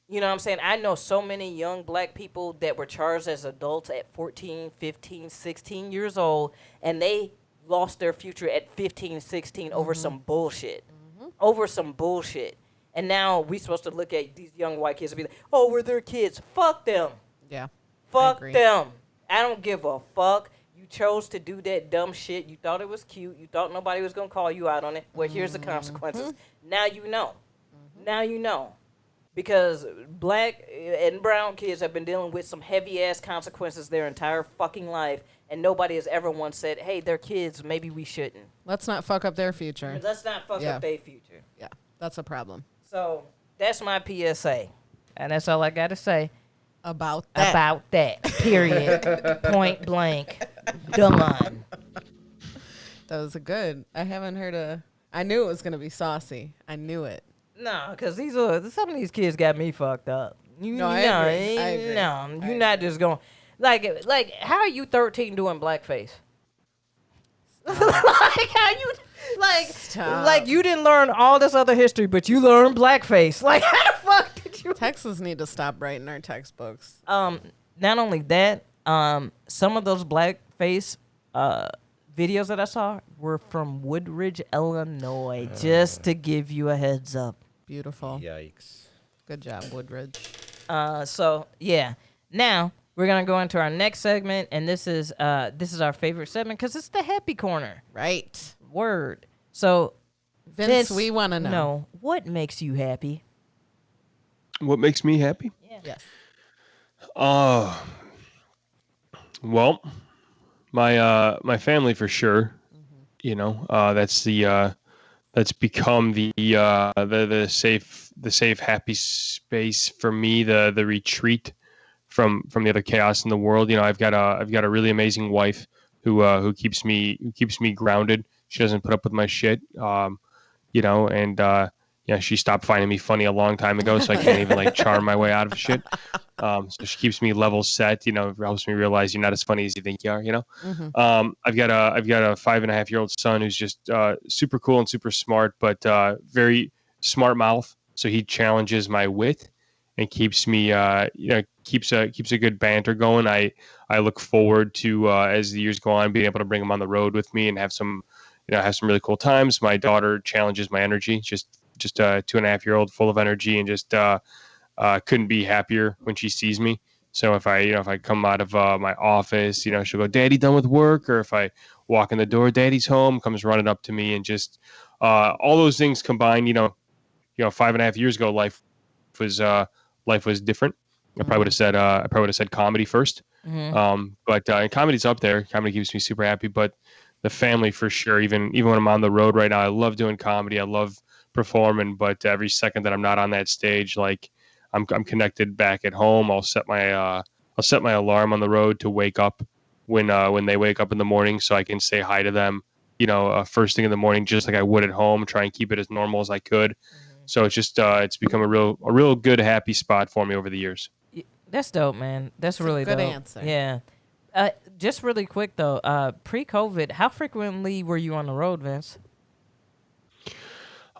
You know what I'm saying? I know so many young black people that were charged as adults at 14, 15, 16 years old, and they lost their future at 15, 16 over some bullshit. Over some bullshit. And now we supposed to look at these young white kids and be like, oh, we're their kids. Fuck them. Yeah. Fuck agree. them. I don't give a fuck. You chose to do that dumb shit. You thought it was cute. You thought nobody was going to call you out on it. Well, here's the consequences. Now you know. Now you know. Because black and brown kids have been dealing with some heavy-ass consequences their entire fucking life, and nobody has ever once said, hey, they're kids, maybe we shouldn't. Let's not fuck up their future. Let's not fuck Yeah. up their future. Yeah, that's a problem. So that's my PSA. And that's all I got to say About that. about that. Period. Point blank. Done. That was a good. I haven't heard a. I knew it was gonna be saucy. I knew it. No, because some of these kids got me fucked up. No, I agree. I agree. No, you're not just going. Like, how are you 13 doing blackface? Like, how you. Stop. Like you didn't learn all this other history, but you learned blackface. Like, how the fuck did you? Texas need to stop writing our textbooks. Not only that, some of those blackface videos that I saw were from Woodridge, Illinois. Just to give you a heads up. Beautiful. Yikes. Good job, Woodridge. So yeah. Now we're gonna go into our next segment, and this is our favorite segment because it's the happy corner. Right. Word. So Vince, we want to know. What makes you happy. What makes me happy? Yes. Well, my family for sure. You know, that's become the safe happy space for me, the retreat from the other chaos in the world. You know, I've got a really amazing wife who keeps me grounded. She doesn't put up with my shit. You know, and yeah, she stopped finding me funny a long time ago, so I can't even like charm my way out of shit. So she keeps me level set, you know, helps me realize you're not as funny as you think you are, you know. I've got a 5.5-year-old son who's just super cool and super smart, but very smart mouth. So he challenges my wit and keeps me, keeps a good banter going. I look forward to as the years go on, being able to bring him on the road with me and have some really cool times. My daughter challenges my energy, just a 2.5-year-old full of energy and just couldn't be happier when she sees me. So if I come out of my office, you know, she'll go, "Daddy, done with work?" Or if I walk in the door, "Daddy's home," comes running up to me, and just all those things combined, you know, 5.5 years ago, life was different. I probably would have said comedy first. But comedy's up there. Comedy keeps me super happy, but the family for sure. Even when I'm on the road right now, I love doing comedy. I love performing, but every second that I'm not on that stage, like I'm connected back at home. I'll set my alarm on the road to wake up when they wake up in the morning, so I can say hi to them, you know, first thing in the morning, just like I would at home. Try and keep it as normal as I could. So it's just it's become a real good happy spot for me over the years. That's dope, man. That's really good dope. answer. Yeah. Just really quick though, pre-COVID, how frequently were you on the road, Vince?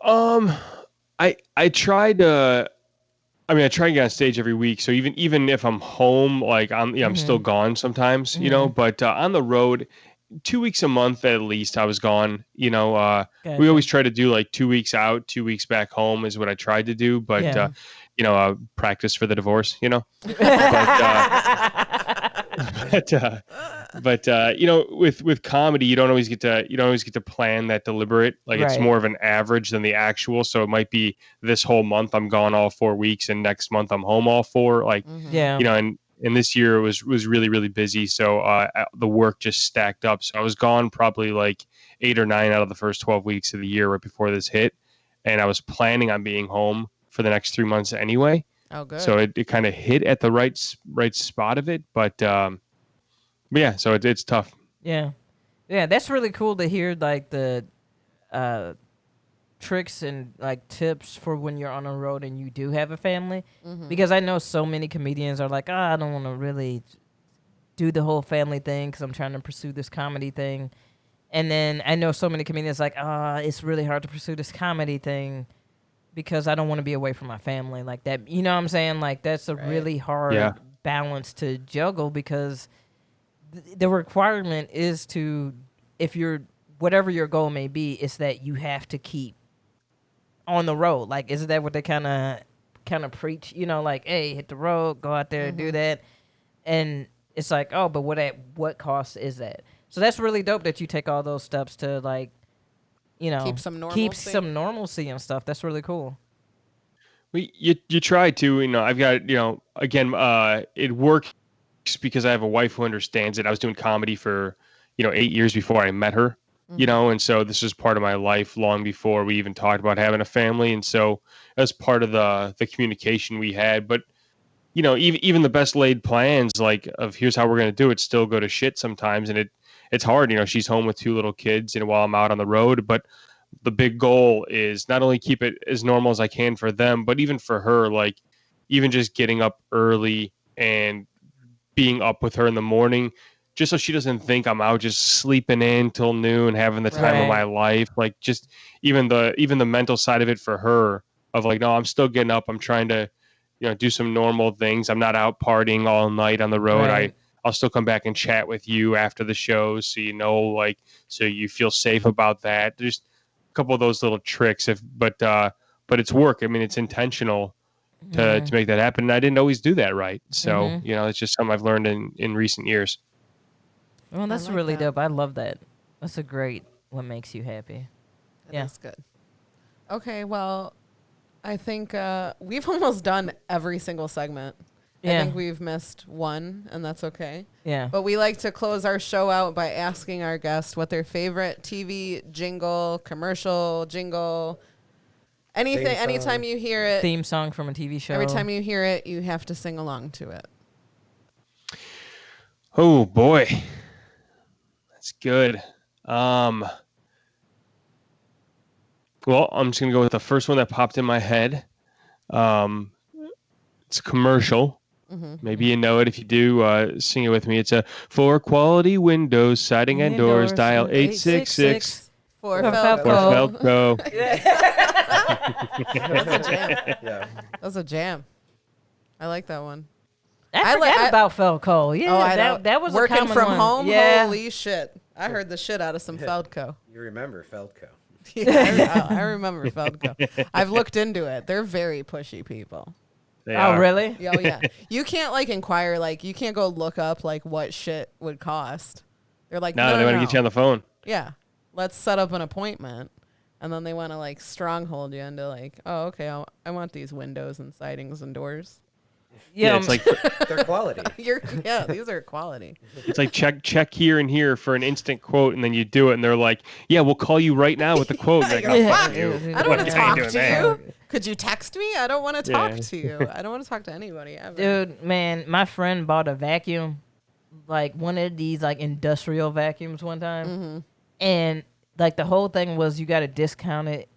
I tried to. I mean, I try and get on stage every week. So even if I'm home, like I'm still gone sometimes, you know. But on the road, 2 weeks a month at least, I was gone. You know, we always try to do like 2 weeks out, 2 weeks back home is what I tried to do. But you know, practice for the divorce. You know, but you know, with comedy, you don't always get to plan that deliberate. Like it's more of an average than the actual. So it might be this whole month I'm gone all 4 weeks, and next month I'm home all 4. Like you know, and this year was really really busy. So the work just stacked up. So I was gone probably like 8 or 9 out of the first 12 weeks of the year right before this hit, and I was planning on being home for the next 3 months anyway. Oh, good. So it kind of hit at the right spot of it, but yeah, so it's tough. Yeah, that's really cool to hear, like the tricks and like tips for when you're on the road and you do have a family, because I know so many comedians are like, I don't want to really do the whole family thing because I'm trying to pursue this comedy thing, and then I know so many comedians like, it's really hard to pursue this comedy thing because I don't want to be away from my family like that. You know what I'm saying? Like that's a really hard balance to juggle because the requirement is to, if you're, whatever your goal may be, is that you have to keep on the road. Like, isn't that what they kind of preach? You know, like, hey, hit the road, go out there, do that. And it's like, oh, but what at what cost is that? So that's really dope that you take all those steps to, like, you know, keep some normalcy and stuff. That's really cool. Well, you try to, you know, I've got, you know, again, it works because I have a wife who understands it. I was doing comedy for, you know, 8 years before I met her, you know, and so this is part of my life long before we even talked about having a family. And so as part of the communication we had, but you know, even the best laid plans, like of here's how we're going to do it, still go to shit sometimes. And it's hard, you know, she's home with 2 little kids and while I'm out on the road, but the big goal is not only keep it as normal as I can for them, but even for her, like even just getting up early and being up with her in the morning, just so she doesn't think I'm out just sleeping in till noon, having the time of my life. Like just even the mental side of it for her of like, no, I'm still getting up. I'm trying to, you know, do some normal things. I'm not out partying all night on the road. I'll still come back and chat with you after the show. So, you know, like, so you feel safe about that. Just a couple of those little tricks but it's work. I mean, it's intentional to make that happen. And I didn't always do that right. So, you know, it's just something I've learned in recent years. Well, that's like really that. dope. I love that. That's a great, what makes you happy. That's good. Okay, well, I think we've almost done every single segment. I think we've missed one, and that's okay. Yeah. But we like to close our show out by asking our guests what their favorite TV jingle, commercial jingle, anything, anytime you hear it. Theme song from a TV show. Every time you hear it, you have to sing along to it. Oh, boy. That's good. Well, I'm just going to go with the first one that popped in my head. It's a commercial. Maybe you know it. If you do, sing it with me. It's a for quality windows, siding and doors, dial 866 For Felco. That's a jam. Yeah. That's a jam. I like that one. I forgot about Felco. Yeah, that was working a common from one. home. Yeah. Holy shit! I heard the shit out of some Feldco. You remember Feldco. Yeah, I remember Feldco. I've looked into it. They're very pushy people. They Oh, are. really? Oh yeah. You can't like inquire, like you can't go look up like what shit would cost. They're like, No, they want to get you on the phone. Yeah, let's set up an appointment, and then they want to like stronghold you into like, oh okay, I want these windows and sidings and doors. Yeah, it's like They're quality. These are quality. it's like check here and here for an instant quote, and then you do it, and they're like, "Yeah, we'll call you right now with the quote." And you're like, "Oh, fuck you. I don't want to What are you talk doing to there? you. Could you text me? I don't want to talk to you. I don't want to talk to anybody ever. Dude, man, my friend bought a vacuum, like one of these like industrial vacuums one time, and like the whole thing was you got a discount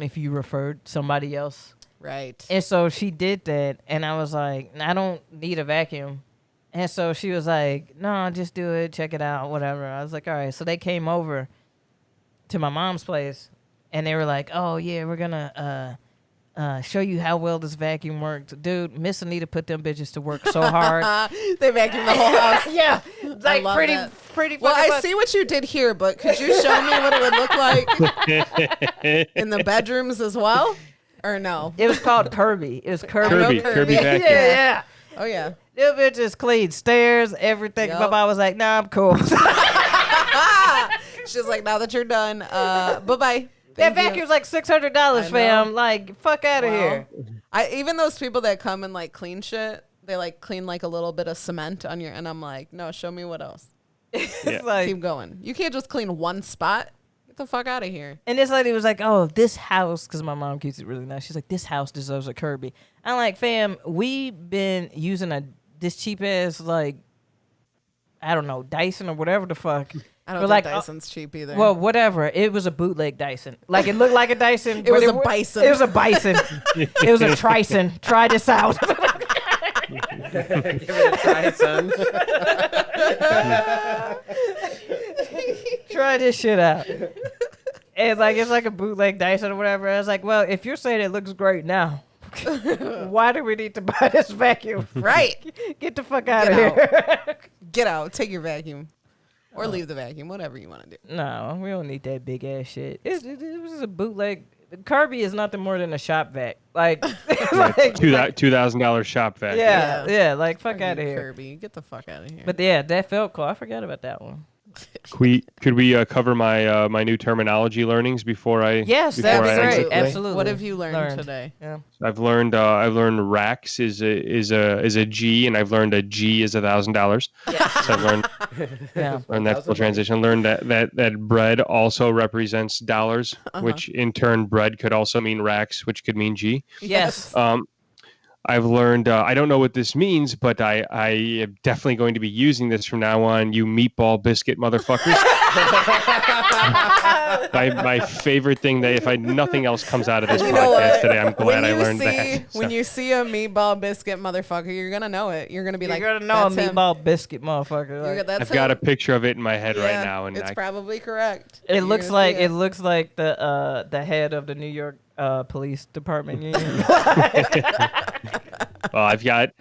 if you referred somebody else. Right. And so she did that, and I was like, I don't need a vacuum. And so she was like, no, just do it, check it out, whatever. I was like, all right. So they came over to my mom's place, and they were like, oh, yeah, we're going to show you how well this vacuum works. Dude, Miss Anita put them bitches to work so hard. They vacuumed the whole house. Yeah. I Like love pretty that. Well, I see what you did here, but could you show me what it would look like in the bedrooms as well? Or no? It was called Kirby. It was Kirby. I know Kirby vacuum. Yeah. Oh, yeah. Them bitches cleaned stairs, everything. Yup. My mom was like, nah, I'm cool. She's like, now that you're done, bye-bye. That Thank you. vacuum's like $600, I fam. know. Like, fuck out of here. Even those people that come and like clean shit, they like clean like a little bit of cement on your, and I'm like, no, show me what else. It's like, Keep going. You can't just clean one spot. Get the fuck out of here. and this lady was like, oh, this house, because my mom keeps it really nice. She's like, this house deserves a Kirby. I'm like, fam, we been using this cheap ass, like, I don't know, Dyson or whatever the fuck. I don't We're think like, Dyson's cheap either. Well, whatever. It was a bootleg Dyson. Like, it looked like a Dyson. It but was a wa- bison. It was a bison. It was a Trison. Try this out. Give it a try, son. Try this shit out. it's like a bootleg Dyson or whatever. I was like, well, if you're saying it looks great now, why do we need to buy this vacuum? Right. Get the fuck out Get of here. Get out. Take your vacuum. Or leave the vacuum, whatever you want to do. No, we don't need that big ass shit. It was a bootleg. Kirby is nothing more than a shop vac. Like, $2,000 shop vac. yeah, like fuck out of here. Kirby, get the fuck out of here. But yeah, that felt cool. I forgot about that one. Could we cover my my new terminology learnings before I? Yes, before that'd be I great. exit today? Absolutely. What have you learned today? Yeah. I've learned racks is a G, and I've learned a G is $1,000. So I've learned Yeah. that full transition. Learned that bread also represents dollars, which in turn bread could also mean racks, which could mean G. Yes. I've learned, I don't know what this means, but I am definitely going to be using this from now on, you meatball biscuit motherfuckers. my favorite thing that if nothing else comes out of this podcast today, I'm glad I learned that. When you see a meatball biscuit motherfucker, you're going to know it. You're going to be like, You're gonna know a that's him. meatball biscuit motherfucker. Like, That's I've got a him. picture of it in my head right Yeah, now, and it's I, probably correct. it You're looks gonna like see it looks like the head of the New York police department union. well, I've got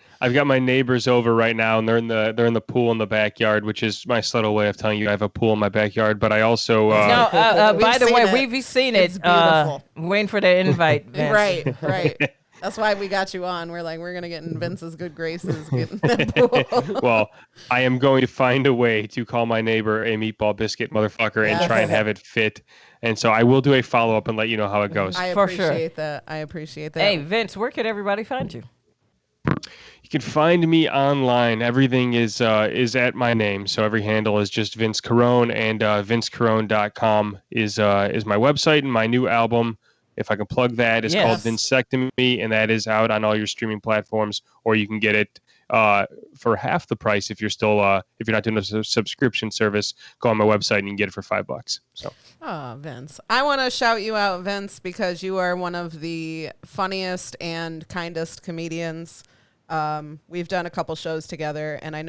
my neighbors over right now, and they're in the pool in the backyard, which is my subtle way of telling you I have a pool in my backyard. But I also No, by the seen way, it. we've seen it. It's beautiful. Waiting for the invite. Vince. Right. That's why we got you on. We're like, we're gonna get in Vince's good graces. Get in that pool. well, I am going to find a way to call my neighbor a meatball biscuit motherfucker and try and have it fit. And so I will do a follow up and let you know how it goes. I For sure. appreciate that. I appreciate that. Hey, Vince, where could everybody find you? You can find me online. Everything is at my name. So every handle is just Vince Carone, and vincecarone.com is my website, and my new album, if I can plug that, is called Vincectomy, and that is out on all your streaming platforms, or you can get it for half the price if you're still if you're not doing a subscription service. Go on my website and you can get it for $5. So. Oh, Vince. I want to shout you out, Vince, because you are one of the funniest and kindest comedians. We've done a couple shows together, and I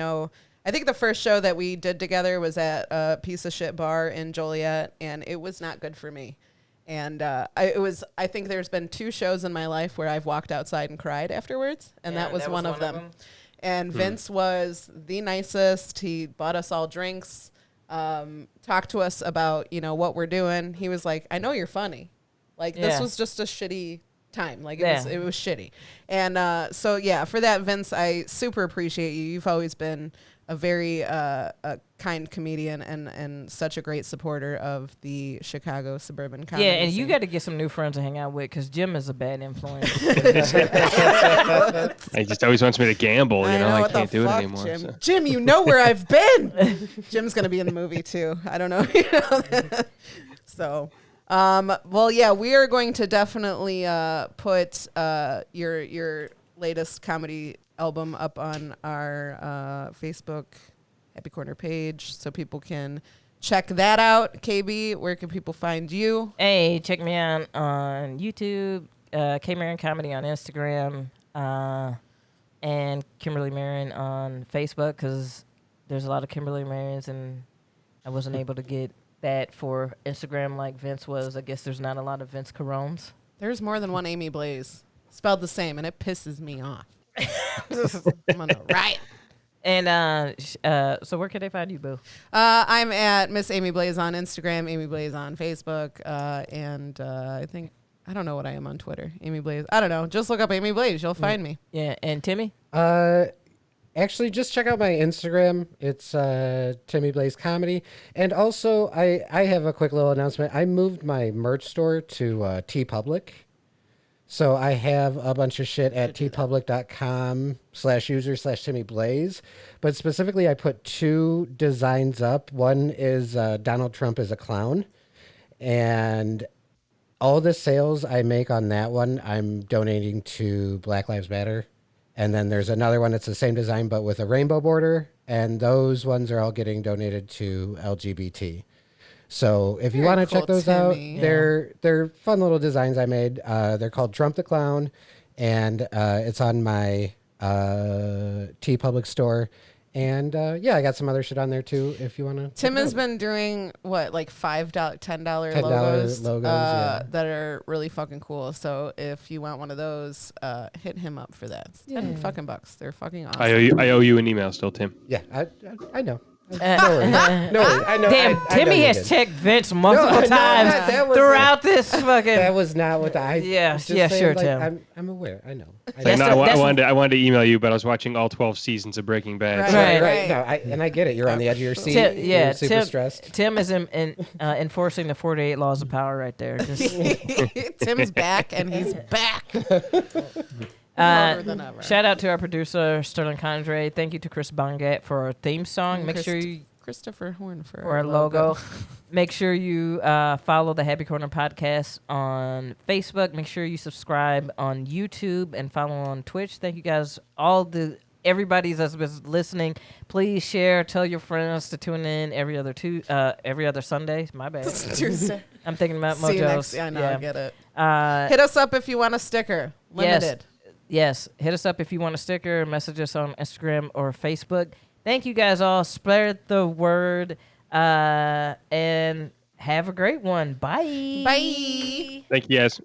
think the first show that we did together was at a piece of shit bar in Joliet, and it was not good for me. And I think there's been 2 shows in my life where I've walked outside and cried afterwards, and that was one of them. And Vince was the nicest. He bought us all drinks, talked to us about, what we're doing. He was like, I know you're funny. Like, this was just a shitty time. Like, it was shitty. And so, for that, Vince, I super appreciate you. You've always been a very a kind comedian and such a great supporter of the Chicago suburban comedy Yeah, and you scene. got to get some new friends to hang out with, because Jim is a bad influence. He just always wants me to gamble. I what the can't do it fuck, anymore. Jim. So. Jim, you know where I've been. Jim's gonna be in the movie too. I don't know. So, we are going to definitely put your latest comedy album up on our Facebook Happy Corner page so people can check that out. KB, where can people find you? Hey, check me out on YouTube, K Marin Comedy on Instagram, and Kimberly Marin on Facebook, because there's a lot of Kimberly Marins, and I wasn't able to get that for Instagram like Vince was. I guess there's not a lot of Vince Carones. There's more than one Amy Blaze, spelled the same, and it pisses me off. I'm on the right. And so where can they find you, boo? I'm at Miss Amy Blaze on Instagram, Amy Blaze on Facebook, and I don't know what I am on Twitter. Amy Blaze. I don't know. Just look up Amy Blaze. You'll find me. Yeah, and Timmy? Actually, just check out my Instagram. It's Timmy Blaze Comedy. And also, I have a quick little announcement. I moved my merch store to TeePublic. So I have a bunch of shit at tpublic.com/user/Timmy Blaze. But specifically, I put 2 designs up. One is Donald Trump as a clown. And all the sales I make on that one, I'm donating to Black Lives Matter. And then there's another one that's the same design but with a rainbow border, and those ones are all getting donated to LGBT. So if you want to check those out, they're fun little designs I made. They're called Trump the Clown, and it's on my TeePublic store. And yeah, I got some other shit on there too if you want to. Tim has been doing what, like $5, $10 $10 logos, yeah. that are really fucking cool. So if you want one of those, hit him up for that. It's 10 fucking bucks. They're fucking awesome. I owe you an email still, Tim. Yeah, I know. No worries. No worries. I know. Damn, I know Timmy you has did. checked Vince multiple no, times that was throughout this fucking. That was not what I. Yeah, was just yeah, saying, sure, like, Tim. I'm aware. I know. That's No, the- I that's- wanted to email you, but I was watching all 12 seasons of Breaking Bad. Right. so- Right. No, I get it. You're on the edge of your seat. Yeah, You're super stressed. Tim is enforcing the 48 laws of power right there. Just, Tim's back, and he's back. Harder than ever. shout out to our producer Sterling Condre. Thank you to Chris Bongat for our theme song. Make sure you Christopher Horn for our logo. Make sure you follow the Happy Corner podcast on Facebook. Make sure you subscribe on YouTube and follow on Twitch. Thank you guys, everybody that's been listening. Please share, tell your friends to tune in every other Sunday. My bad. Tuesday. I'm thinking about See you Mojo's. next. I know. I get it. Uh, Hit us up if you want a sticker. Limited. Yes, hit us up if you want a sticker. Message us on Instagram or Facebook. Thank you guys all. Spread the word and have a great one. Bye. Bye. Thank you, guys.